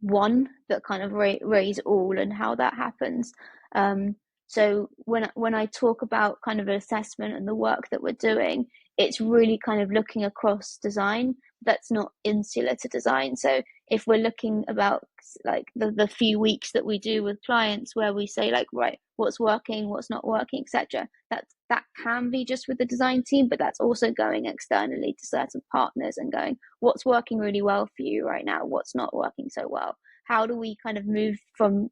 one, but kind of raise all, and how that happens. Um, so when I talk about kind of an assessment and the work that we're doing, it's really kind of looking across design that's not insular to design. So if we're looking about like the few weeks that we do with clients where we say like, right, what's working, what's not working, etc., that can be just with the design team, but that's also going externally to certain partners and going, what's working really well for you right now, what's not working so well, how do we kind of move from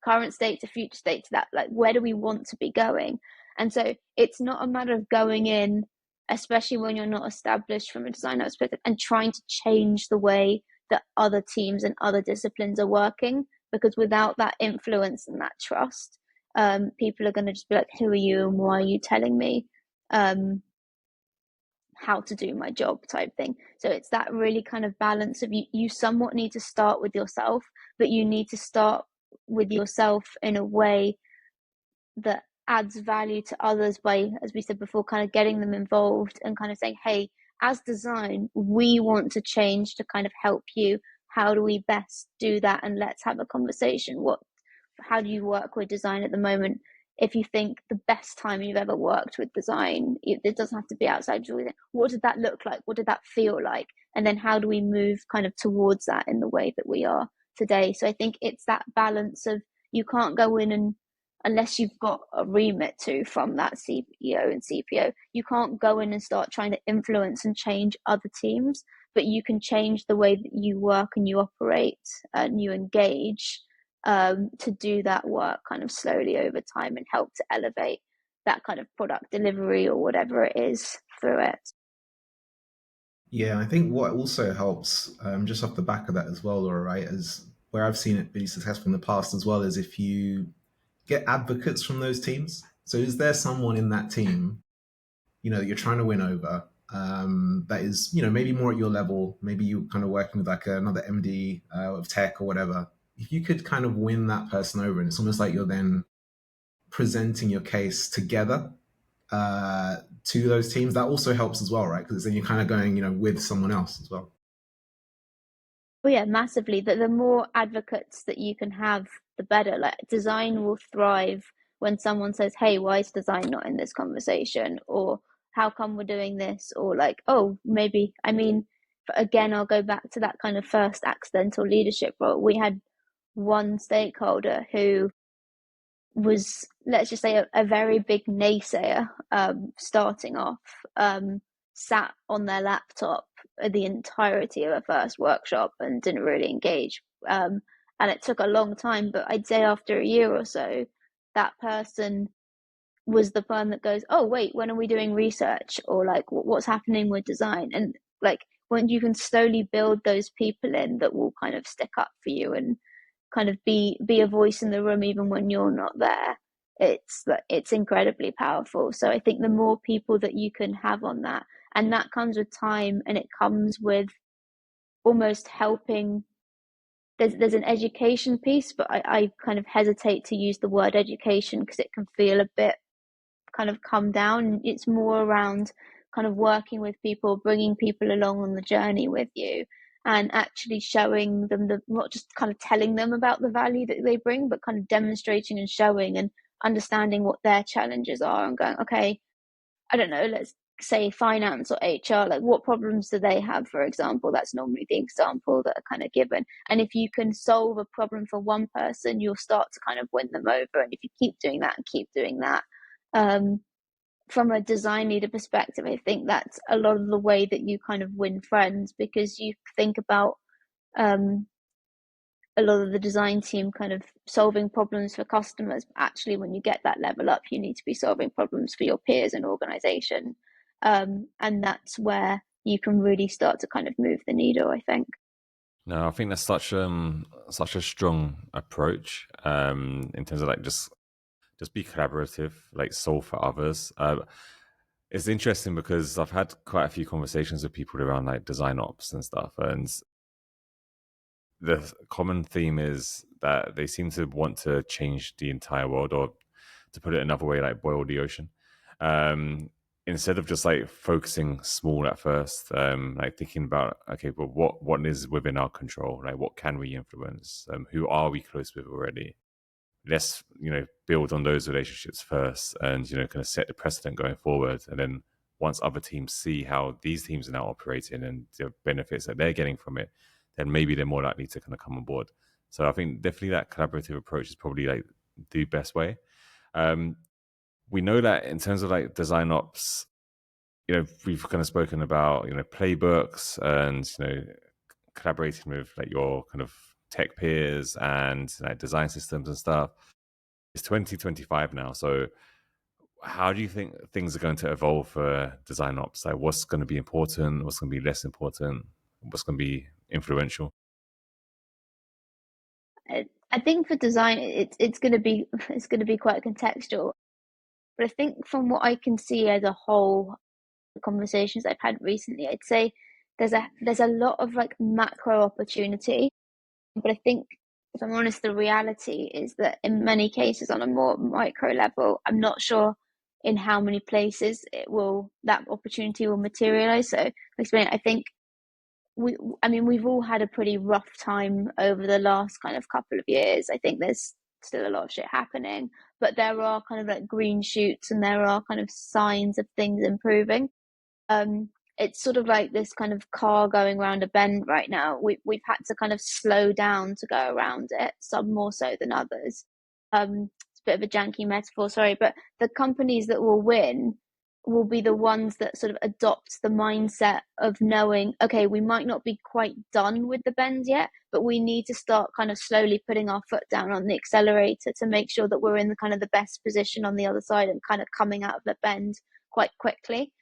current state to future state to that, like where do we want to be going. And so it's not a matter of going in, especially when you're not established from a design perspective, and trying to change the way that other teams and other disciplines are working, because without that influence and that trust, people are going to just be like, who are you and why are you telling me how to do my job type thing. So it's that really kind of balance of you somewhat need to start with yourself, but you need to start with yourself in a way that adds value to others by, as we said before, kind of getting them involved and kind of saying, hey, as design, we want to change to kind of help you. How do we best do that? And let's have a conversation. How do you work with design at the moment? If you think the best time you've ever worked with design, it doesn't have to be outside. What did that look like? What did that feel like? And then how do we move kind of towards that in the way that we are today? So I think it's that balance of, you can't go in and, unless you've got a remit to from that CEO and CPO, you can't go in and start trying to influence and change other teams, but you can change the way that you work and you operate and you engage, to do that work kind of slowly over time and help to elevate that kind of product delivery or whatever it is through it. Yeah, I think what also helps, just off the back of that as well, Laura, right, is where I've seen it be successful in the past as well, is if you get advocates from those teams. So is there someone in that team, that you're trying to win over, that is, maybe more at your level, maybe you're kind of working with like another MD of tech or whatever. If you could kind of win that person over, and it's almost like you're then presenting your case together to those teams, that also helps as well, right? Because then you're kind of going, with someone else as well. Well, yeah, massively. The more advocates that you can have, the better. Like design will thrive when someone says, "Hey, why is design not in this conversation?" Or "How come we're doing this?" Or like, "Oh, maybe." I mean, again, I'll go back to that kind of first accidental leadership role. We had one stakeholder who was, let's just say, a very big naysayer, starting off, sat on their laptop the entirety of a first workshop and didn't really engage. And it took a long time, but I'd say after a year or so, that person was the one that goes, oh, wait, when are we doing research? Or like, what's happening with design? And like, when you can slowly build those people in that will kind of stick up for you and kind of be a voice in the room even when you're not there, it's incredibly powerful. So I think the more people that you can have on that, and that comes with time, and it comes with almost helping. There's an education piece, but I kind of hesitate to use the word education because it can feel a bit kind of come down. It's more around kind of working with people, bringing people along on the journey with you, and actually showing them not just kind of telling them about the value that they bring, but kind of demonstrating and showing and understanding what their challenges are and going, okay, I don't know, let's say finance or HR, like what problems do they have, for example? That's normally the example that are kind of given. And if you can solve a problem for one person, you'll start to kind of win them over. And if you keep doing that and keep doing that, um, from a design leader perspective, I think that's a lot of the way that you kind of win friends, because you think about a lot of the design team kind of solving problems for customers. But actually, when you get that level up, you need to be solving problems for your peers and organization. And that's where you can really start to kind of move the needle, I think. No, I think that's such a strong approach in terms of like just be collaborative, like solve for others. It's interesting because I've had quite a few conversations with people around like design ops and stuff, and the common theme is that they seem to want to change the entire world, or to put it another way, like boil the ocean. Um, Instead of just like focusing small at first, like thinking about, okay, well, what is within our control? Like, what can we influence? Who are we close with already? Let's build on those relationships first, and kind of set the precedent going forward. And then once other teams see how these teams are now operating and the benefits that they're getting from it, then maybe they're more likely to kind of come on board. So I think definitely that collaborative approach is probably like the best way. um, we know that in terms of like design ops, we've kind of spoken about playbooks and collaborating with like your kind of tech peers and like design systems and stuff. It's 2025 now, so how do you think things are going to evolve for design ops? Like, what's going to be important? What's going to be less important? What's going to be influential? I think for design, it's going to be quite contextual. But I think from what I can see as a whole, the conversations I've had recently, I'd say there's a lot of like macro opportunity. But I think, if I'm honest, the reality is that in many cases on a more micro level, I'm not sure in how many places that opportunity will materialize. So explain, I think we've all had a pretty rough time over the last kind of couple of years. I think there's still a lot of shit happening, but there are kind of like green shoots and there are kind of signs of things improving. It's sort of like this kind of car going around a bend right now. We've had to kind of slow down to go around it, some more so than others. It's a bit of a janky metaphor, sorry, but the companies that will win will be the ones that sort of adopt the mindset of knowing, okay, we might not be quite done with the bends yet, but we need to start kind of slowly putting our foot down on the accelerator to make sure that we're in the kind of the best position on the other side and kind of coming out of the bend quite quickly.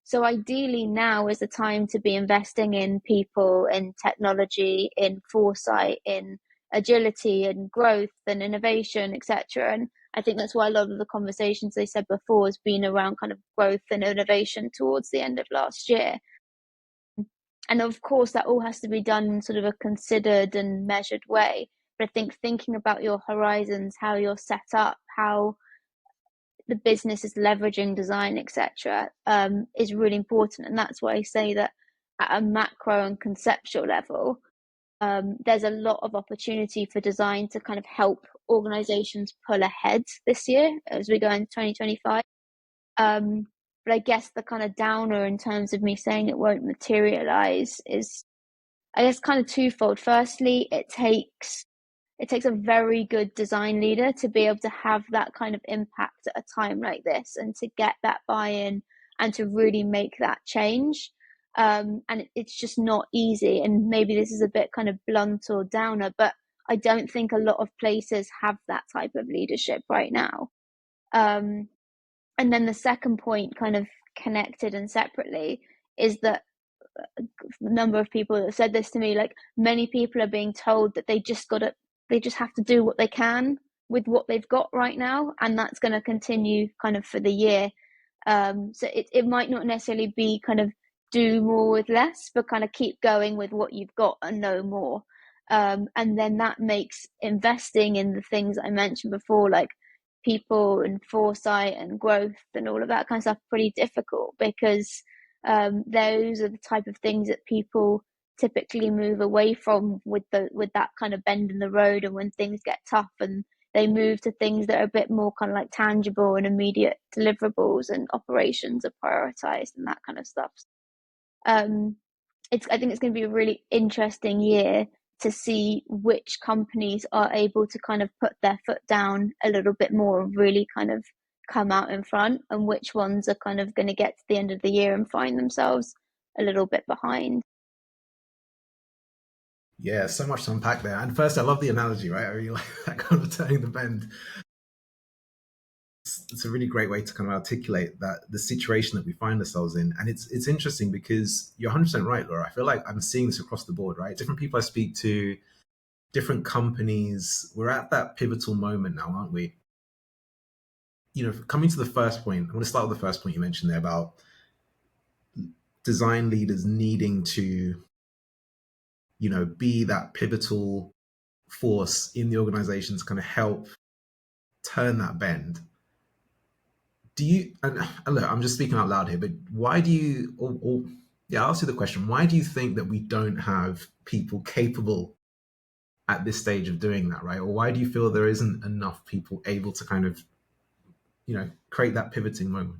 So ideally now is the time to be investing in people, in technology, in foresight, in agility and growth and innovation, etc. And I think that's why a lot of the conversations they said before has been around kind of growth and innovation towards the end of last year. And of course, that all has to be done in sort of a considered and measured way. But I think thinking about your horizons, how you're set up, how the business is leveraging design, etc., is really important. And that's why I say that at a macro and conceptual level, there's a lot of opportunity for design to kind of help organizations pull ahead this year as we go into 2025. But I guess the kind of downer in terms of me saying it won't materialize is, I guess, kind of twofold. Firstly, it takes a very good design leader to be able to have that kind of impact at a time like this and to get that buy-in and to really make that change. And it's just not easy. And maybe this is a bit kind of blunt or downer, but I don't think a lot of places have that type of leadership right now. And then the second point, kind of connected and separately, is that a number of people that have said this to me, like many people are being told that they just have to do what they can with what they've got right now, and that's going to continue kind of for the year. So it might not necessarily be kind of do more with less, but kind of keep going with what you've got and no more. And then that makes investing in the things I mentioned before, like people and foresight and growth and all of that kind of stuff, pretty difficult, because those are the type of things that people typically move away from with that kind of bend in the road, and when things get tough, and they move to things that are a bit more kind of like tangible and immediate deliverables, and operations are prioritized and that kind of stuff. I think it's going to be a really interesting year to see which companies are able to kind of put their foot down a little bit more and really kind of come out in front, and which ones are kind of going to get to the end of the year and find themselves a little bit behind. Yeah, so much to unpack there. And first, I love the analogy, right? I really like that kind of turning the bend. It's a really great way to kind of articulate that the situation that we find ourselves in. And it's interesting because you're 100% right, Laura. I feel like I'm seeing this across the board, right? Different people I speak to, different companies, we're at that pivotal moment now, aren't we? You know, coming to the first point, I want to start with the first point you mentioned there about design leaders needing to, you know, be that pivotal force in the organization to kind of help turn that bend. Do you, and look, I'm just speaking out loud here, but why do you, yeah, I'll ask you the question. Why do you think that we don't have people capable at this stage of doing that, right? Or why do you feel there isn't enough people able to kind of, you know, create that pivoting moment?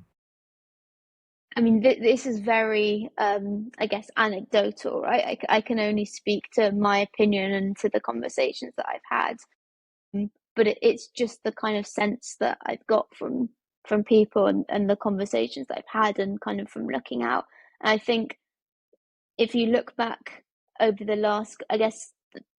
I mean, this is very, I guess, anecdotal, right? I can only speak to my opinion and to the conversations that I've had. But it's just the kind of sense that I've got from people and the conversations that I've had and kind of from looking out. And I think if you look back over the last, I guess,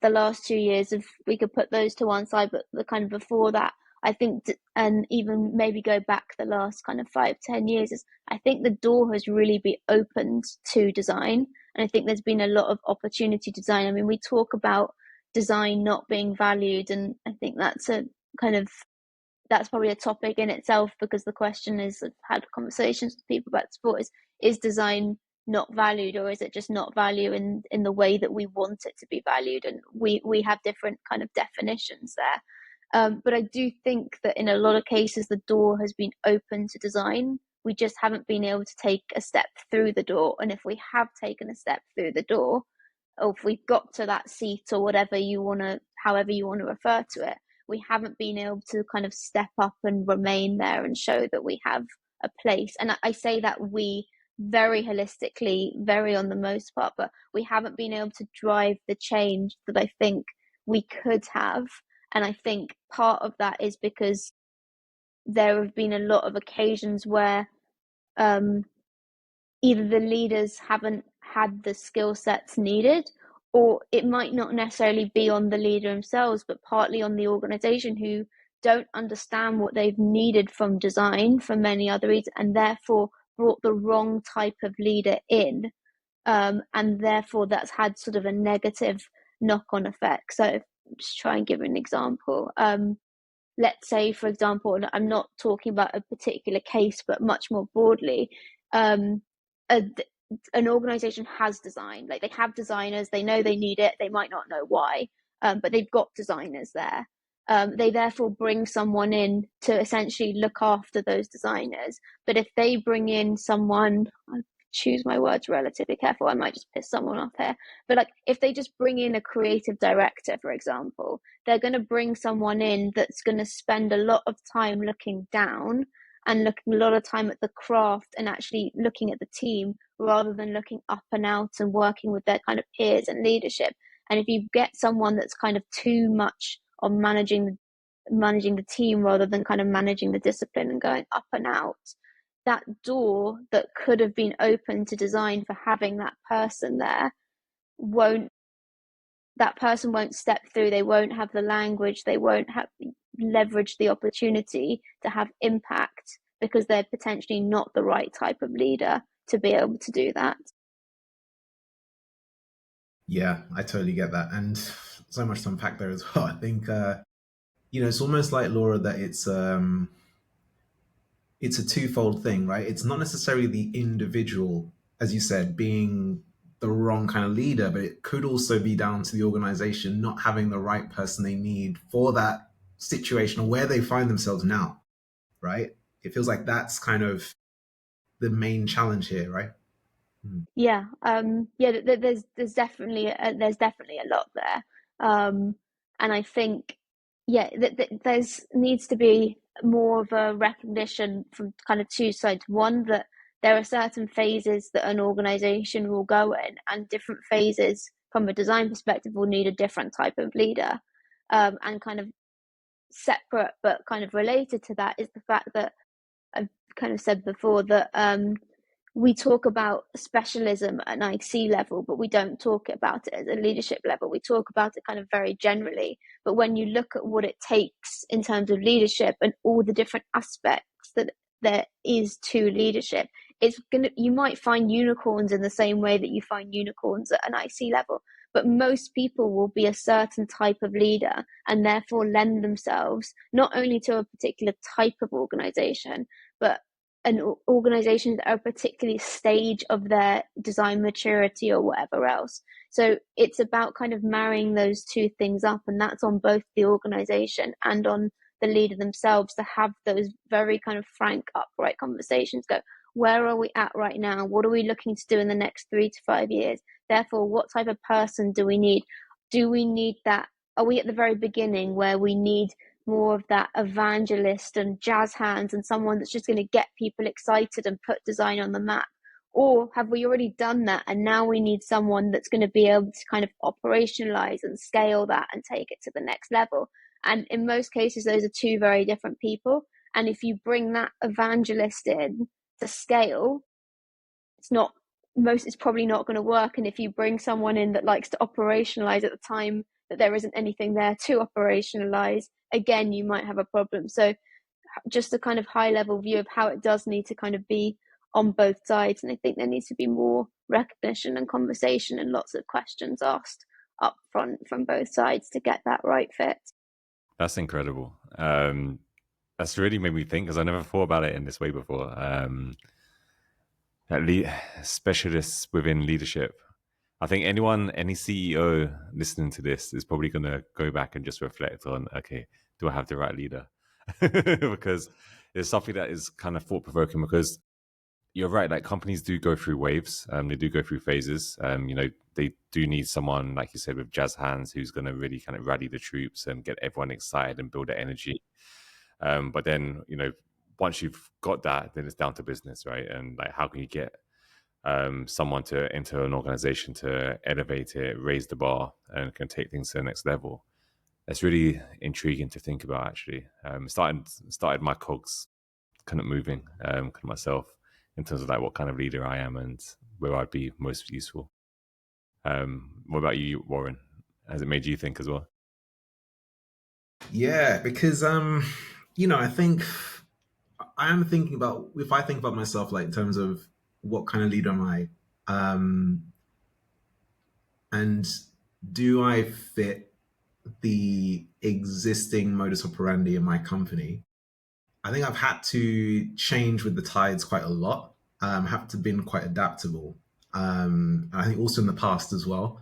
the last 2 years, if we could put those to one side, but the kind of before that, I think, and even maybe go back the last kind of 5-10 years, is I think the door has really been opened to design. And I think there's been a lot of opportunity to design. I mean, we talk about design not being valued, and I think that's a kind of, that's probably a topic in itself, because the question is, I've had conversations with people about sport, is design not valued, or is it just not valued in the way that we want it to be valued? And we have different kind of definitions there. But I do think that in a lot of cases the door has been open to design. We just haven't been able to take a step through the door. And if we have taken a step through the door, or if we've got to that seat, or whatever you want to, however you want to refer to it, we haven't been able to kind of step up and remain there and show that we have a place. And I say that we, very holistically, very on the most part, but we haven't been able to drive the change that I think we could have. And I think part of that is because there have been a lot of occasions where either the leaders haven't had the skill sets needed, or it might not necessarily be on the leader themselves, but partly on the organization, who don't understand what they've needed from design for many other reasons, and therefore brought the wrong type of leader in. And therefore that's had sort of a negative knock-on effect. So just try and give an example. Let's say, for example, and I'm not talking about a particular case, but much more broadly, an organization has design, like they have designers, they know they need it, they might not know why, but they've got designers there. They therefore bring someone in to essentially look after those designers. But if they bring in someone, I choose my words relatively careful, I might just piss someone off here, but like if they just bring in a creative director, for example, they're going to bring someone in that's going to spend a lot of time looking down and looking a lot of time at the craft and actually looking at the team, rather than looking up and out and working with their kind of peers and leadership. And if you get someone that's kind of too much on managing the team rather than kind of managing the discipline and going up and out, that door that could have been open to design for having that person there won't, that person won't step through, they won't have the language, they won't have leverage the opportunity to have impact, because they're potentially not the right type of leader to be able to do that. Yeah, I totally get that. And so much to unpack there as well. I think, you know, it's almost like, Laura, that it's a twofold thing, right? It's not necessarily the individual, as you said, being the wrong kind of leader, but it could also be down to the organization not having the right person they need for that situation or where they find themselves now, right? It feels like that's kind of the main challenge here, right? Yeah, there's definitely a lot there, and I think, yeah, there's needs to be more of a recognition from kind of two sides. One, that there are certain phases that an organization will go in, and different phases from a design perspective will need a different type of leader, and kind of separate but kind of related to that is the fact that I've kind of said before that we talk about specialism at an IC level, but we don't talk about it at a leadership level. We talk about it kind of very generally. But when you look at what it takes in terms of leadership and all the different aspects that there is to leadership, you might find unicorns in the same way that you find unicorns at an IC level. But most people will be a certain type of leader and therefore lend themselves not only to a particular type of organization, but an organizations that are a particular stage of their design maturity or whatever else. So it's about kind of marrying those two things up, and that's on both the organization and on the leader themselves to have those very kind of frank, upright conversations. Go, where are we at right now? What are we looking to do in the next 3 to 5 years? Therefore, what type of person do we need? Do we need that? Are we at the very beginning where we need more of that evangelist and jazz hands and someone that's just going to get people excited and put design on the map? Or have we already done that and now we need someone that's going to be able to kind of operationalize and scale that and take it to the next level? And in most cases, those are two very different people. And if you bring that evangelist in to scale, it's probably not going to work. And if you bring someone in that likes to operationalize at the time that there isn't anything there to operationalize, again, you might have a problem. So just a kind of high level view of how it does need to kind of be on both sides. And I think there needs to be more recognition and conversation and lots of questions asked up front from both sides to get that right fit. That's incredible. That's really made me think, because I never thought about it in this way before. Specialists within leadership. I think any CEO listening to this is probably going to go back and just reflect on, okay, do I have the right leader? Because it's something that is kind of thought provoking, because you're right, like companies do go through waves, they do go through phases. They do need someone, like you said, with jazz hands who's going to really kind of rally the troops and get everyone excited and build the energy. But then, once you've got that, then it's down to business, right? And like, how can you get someone to enter an organization to elevate it, raise the bar, and can take things to the next level? That's really intriguing to think about, actually. Started my cogs kind of moving, kind of myself, in terms of like what kind of leader I am and where I'd be most useful. What about you, Warren? Has it made you think as well? Yeah, because I think I am thinking about, if I think about myself, like in terms of what kind of leader am I, and do I fit the existing modus operandi in my company? I think I've had to change with the tides quite a lot. Have to been quite adaptable. And I think also in the past as well.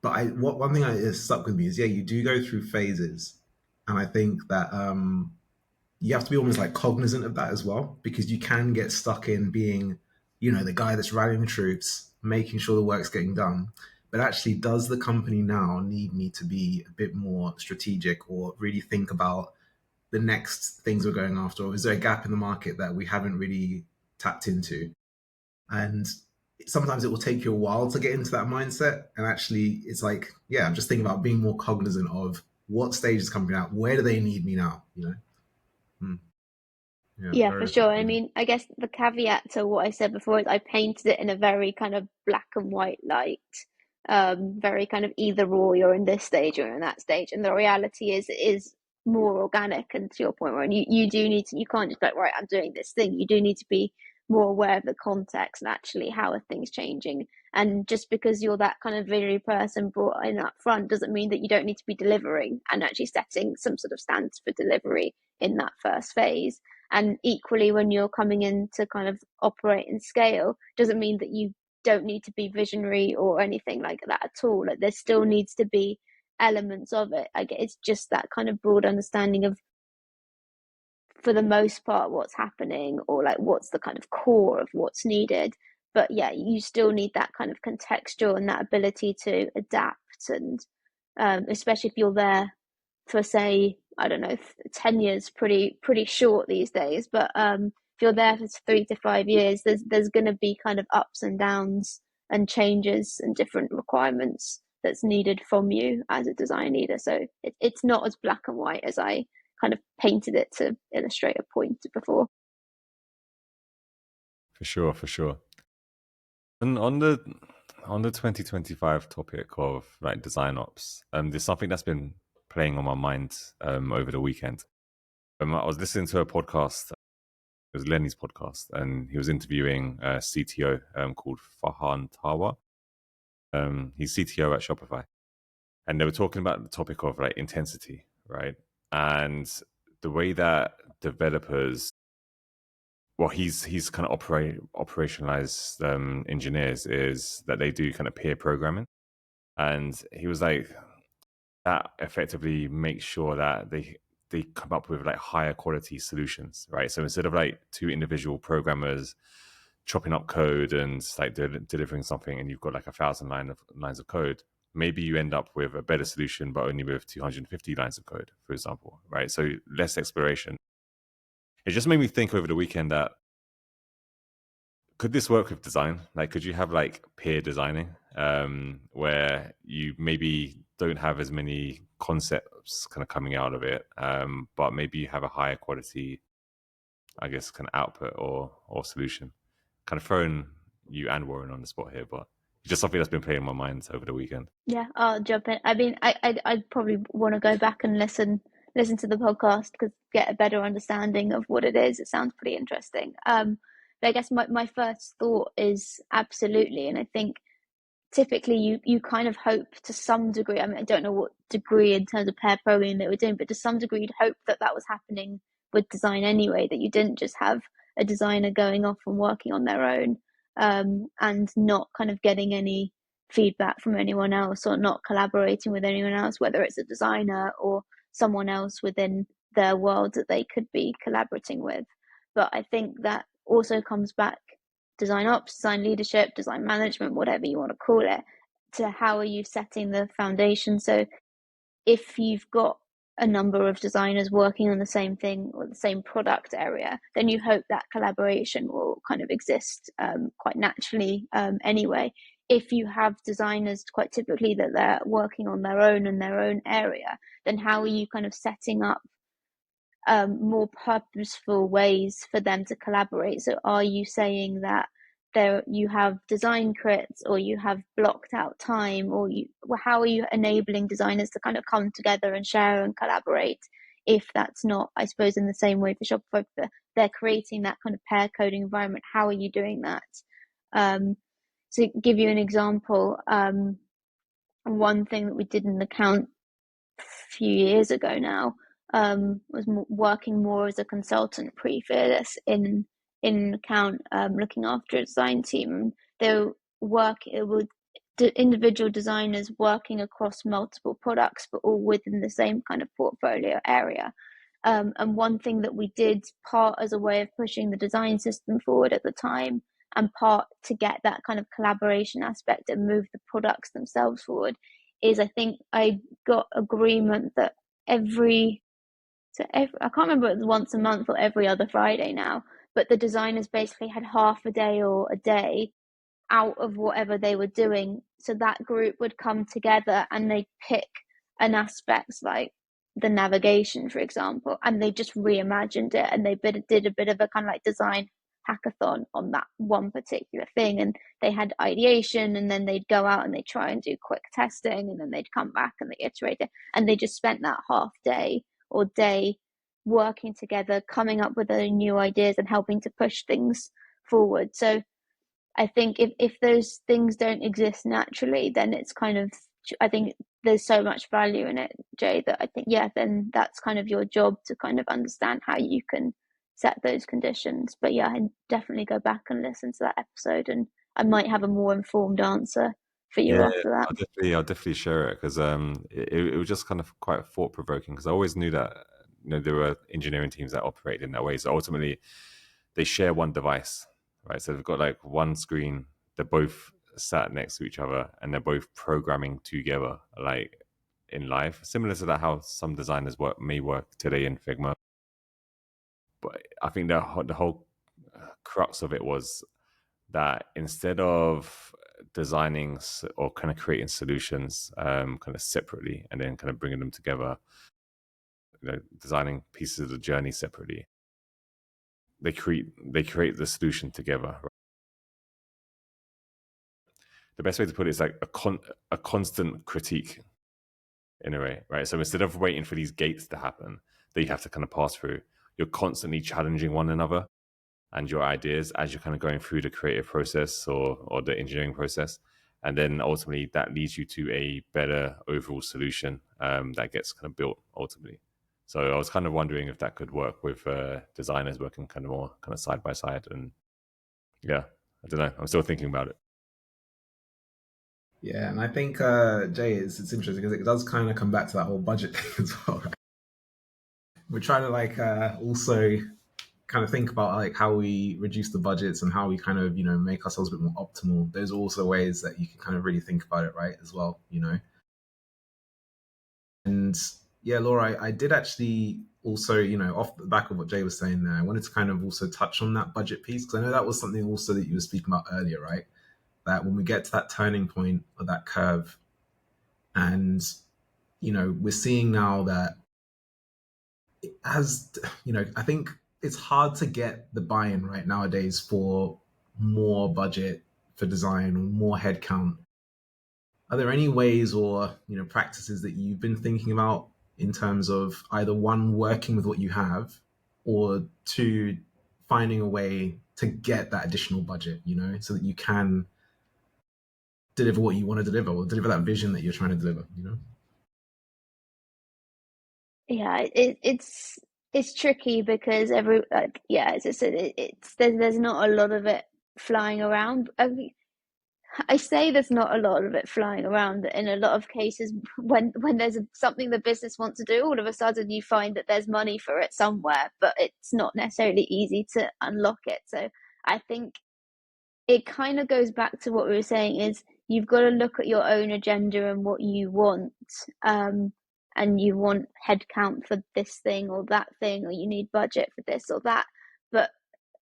But one thing that has stuck with me is, yeah, you do go through phases, and I think that you have to be almost like cognizant of that as well, because you can get stuck in being, the guy that's rallying the troops, making sure the work's getting done. But actually, does the company now need me to be a bit more strategic or really think about the next things we're going after? Or is there a gap in the market that we haven't really tapped into? And sometimes it will take you a while to get into that mindset. And actually, it's like, yeah, I'm just thinking about being more cognizant of what stage is coming out. Where do they need me now? Yeah, for sure. I mean, I guess the caveat to what I said before is I painted it in a very kind of black and white light, very kind of either or, you're in this stage or in that stage. And the reality is more organic. And to your point, Ryan, you do need to, you can't just be like, right, I'm doing this thing. You do need to be more aware of the context and actually how are things changing. And just because you're that kind of visionary person brought in up front doesn't mean that you don't need to be delivering and actually setting some sort of standards for delivery in that first phase. And equally, when you're coming in to kind of operate and scale, doesn't mean that you don't need to be visionary or anything like that at all. Like, there still needs to be elements of it. I guess it's just that kind of broad understanding of, for the most part, what's happening, or like what's the kind of core of what's needed. But yeah, you still need that kind of contextual and that ability to adapt. And especially if you're there for, say, I don't know, 10 years, pretty short these days, but if you're there for 3 to 5 years, there's going to be kind of ups and downs and changes and different requirements that's needed from you as a design leader. So it's not as black and white as I kind of painted it to illustrate a point before. For sure, for sure. And on the 2025 topic of like design ops, there's something that's been playing on my mind over the weekend. I was listening to a podcast. It was Lenny's podcast, and he was interviewing a CTO called Farhan Tawa. He's CTO at Shopify, and they were talking about the topic of like intensity, right? And the way that developers, well, he's kind of operationalized engineers is that they do kind of peer programming, and he was like that effectively makes sure that they come up with like higher quality solutions, right? So instead of like two individual programmers chopping up code and like delivering something, and you've got like 1,000 lines of code, maybe you end up with a better solution, but only with 250 lines of code, for example, right? So less exploration. It just made me think over the weekend that could this work with design? Like, could you have like peer designing, where you maybe don't have as many concepts kind of coming out of it, but maybe you have a higher quality, I guess, kind of output or solution? Kind of throwing you and Warren on the spot here, but it's just something that's been playing in my mind over the weekend. Yeah, I'll jump in. I mean, I'd probably want to go back and listen to the podcast because get a better understanding of what it is. It sounds pretty interesting. But I guess my first thought is absolutely, and I think typically you kind of hope to some degree. I mean, I don't know what degree in terms of pair programming they were doing, but to some degree you'd hope that that was happening with design anyway, that you didn't just have a designer going off and working on their own, and not kind of getting any feedback from anyone else or not collaborating with anyone else, whether it's a designer or someone else within their world that they could be collaborating with. But I think that also comes back, design ops, design leadership, design management, whatever you want to call it, to how are you setting the foundation. So if you've got a number of designers working on the same thing or the same product area, then you hope that collaboration will kind of exist quite naturally anyway. If you have designers quite typically that they're working on their own in their own area, then how are you kind of setting up more purposeful ways for them to collaborate? So are you saying that you have design crits, or you have blocked out time, or how are you enabling designers to kind of come together and share and collaborate? If that's not, I suppose, in the same way for Shopify, they're creating that kind of pair coding environment. How are you doing that? To give you an example, one thing that we did in the account a few years ago now was working more as a consultant pre-fearless in an account, looking after a design team. It would individual designers working across multiple products, but all within the same kind of portfolio area. And one thing that we did, part as a way of pushing the design system forward at the time, and part to get that kind of collaboration aspect and move the products themselves forward, is I think I got agreement that I can't remember if it was once a month or every other Friday now, but the designers basically had half a day or a day out of whatever they were doing. So that group would come together and they'd pick an aspect like the navigation, for example, and they just reimagined it, and they did a bit of a kind of like design hackathon on that one particular thing. And they had ideation, and then they'd go out and they'd try and do quick testing, and then they'd come back and they iterate it. And they just spent that half day or day working together, coming up with new ideas and helping to push things forward. So I think if those things don't exist naturally, then it's kind of, I think there's so much value in it, Jay, that I think, yeah, then that's kind of your job to kind of understand how you can set those conditions. But yeah, I definitely go back and listen to that episode, and I might have a more informed answer for you Yeah, after that. I'll definitely share it because it was just kind of quite thought provoking, because I always knew that there were engineering teams that operate in that way. So ultimately, they share one device, right? So they've got like one screen. They're both sat next to each other, and they're both programming together, like in live, similar to that how some designers may work today in Figma. But I think the whole crux of it was that instead of designing or kind of creating solutions kind of separately and then kind of bringing them together, designing pieces of the journey separately. They create the solution together. Right? The best way to put it is like a constant critique in a way, right? So instead of waiting for these gates to happen that you have to kind of pass through, you're constantly challenging one another and your ideas as you're kind of going through the creative process or the engineering process. And then ultimately that leads you to a better overall solution that gets kind of built ultimately. So I was kind of wondering if that could work with designers working kind of more kind of side by side. And yeah, I don't know. I'm still thinking about it. Yeah, and I think Jay, it's interesting because it does kind of come back to that whole budget thing as well. Right? We're trying to like also kind of think about like how we reduce the budgets and how we kind of make ourselves a bit more optimal. There's also ways that you can kind of really think about it, right? As well, And yeah, Laura, I did actually also, off the back of what Jay was saying there, I wanted to kind of also touch on that budget piece because I know that was something also that you were speaking about earlier, right? That when we get to that turning point of that curve, and we're seeing now that as I think it's hard to get the buy-in right nowadays for more budget for design or more headcount. Are there any ways or practices that you've been thinking about in terms of either one, working with what you have, or two, finding a way to get that additional budget, so that you can deliver what you want to deliver or deliver that vision that you're trying to deliver? Yeah, it's tricky because as I said, it's there's not a lot of it flying around. I say there's not a lot of it flying around. In a lot of cases, when there's something the business wants to do, all of a sudden you find that there's money for it somewhere, but it's not necessarily easy to unlock it. So I think it kind of goes back to what we were saying is you've got to look at your own agenda and what you want. And you want headcount for this thing or that thing, or you need budget for this or that. But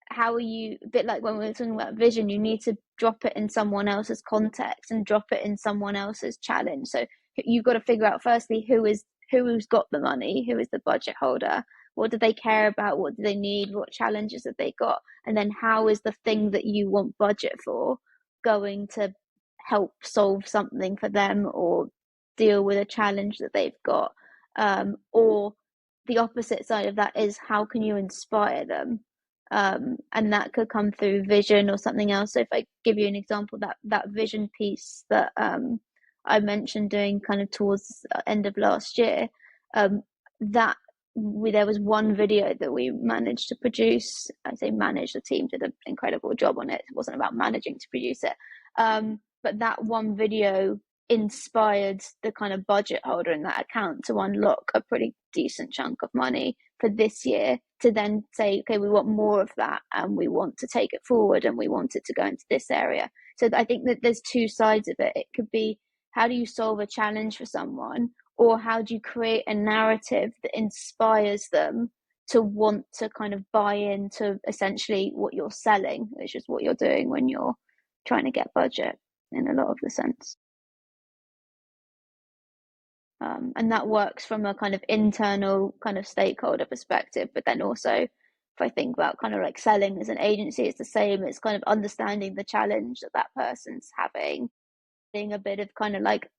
how are you, a bit like when we were talking about vision, you need to drop it in someone else's context and drop it in someone else's challenge. So you've got to figure out firstly who's got the money, who is the budget holder, what do they care about, what do they need, what challenges have they got, and then how is the thing that you want budget for going to help solve something for them or deal with a challenge that they've got. Or the opposite side of that is how can you inspire them, and that could come through vision or something else. So if I give you an example, that vision piece that I mentioned doing kind of towards the end of last year, that there was one video that we managed to produce. I say manage, the team did an incredible job on it. It wasn't about managing to produce it, but that one video inspired the kind of budget holder in that account to unlock a pretty decent chunk of money for this year, to then say, okay, we want more of that and we want to take it forward and we want it to go into this area. So I think that there's two sides of it. It could be, how do you solve a challenge for someone, or how do you create a narrative that inspires them to want to kind of buy into essentially what you're selling, which is what you're doing when you're trying to get budget in a lot of the sense. And that works from a kind of internal kind of stakeholder perspective, but then also if I think about kind of like selling as an agency, it's the same. It's kind of understanding the challenge that that person's having, being a bit of kind of like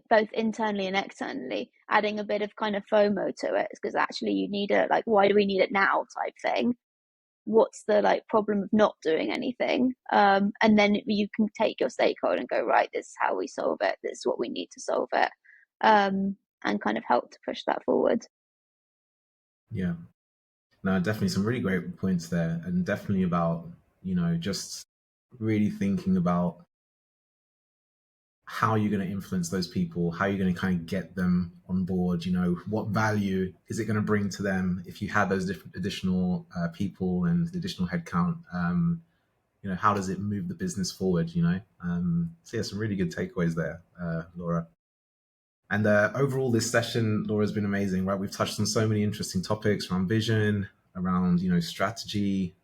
both internally and externally, adding a bit of kind of FOMO to it, because actually you need a like, why do we need it now type thing. What's the like problem of not doing anything, and then you can take your stakeholder and go, right, this is how we solve it, this is what we need to solve it, and kind of help to push that forward. Yeah, no, definitely some really great points there, and definitely about just really thinking about how you're going to influence those people, how you're going to kind of get them on board. What value is it going to bring to them if you had those different additional people and the additional headcount? How does it move the business forward? So yeah, some really good takeaways there, Laura. And overall, this session, Laura, has been amazing, right? We've touched on so many interesting topics around vision, around strategy,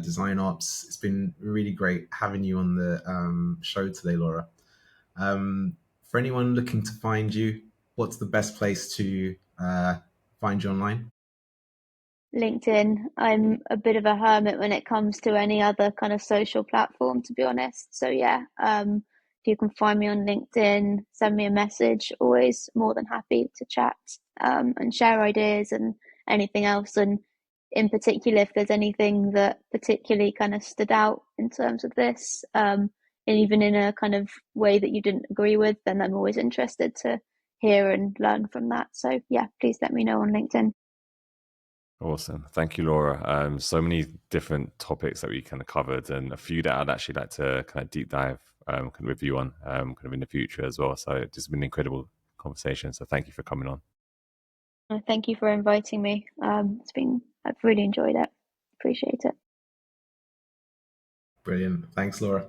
design ops. It's been really great having you on the show today, Laura. For anyone looking to find you, what's the best place to find you online? LinkedIn. I'm a bit of a hermit when it comes to any other kind of social platform, to be honest. So yeah, if you can find me on LinkedIn, send me a message. Always more than happy to chat and share ideas and anything else. And in particular, if there's anything that particularly kind of stood out in terms of this, and even in a kind of way that you didn't agree with, then I'm always interested to hear and learn from that. So yeah, please let me know on LinkedIn. Awesome. Thank you, Laura. So many different topics that we kind of covered, and a few that I'd actually like to kind of deep dive kind of with you on kind of in the future as well. So it's just been an incredible conversation. So thank you for coming on. Thank you for inviting me. I've really enjoyed it. Appreciate it. Brilliant. Thanks, Laura.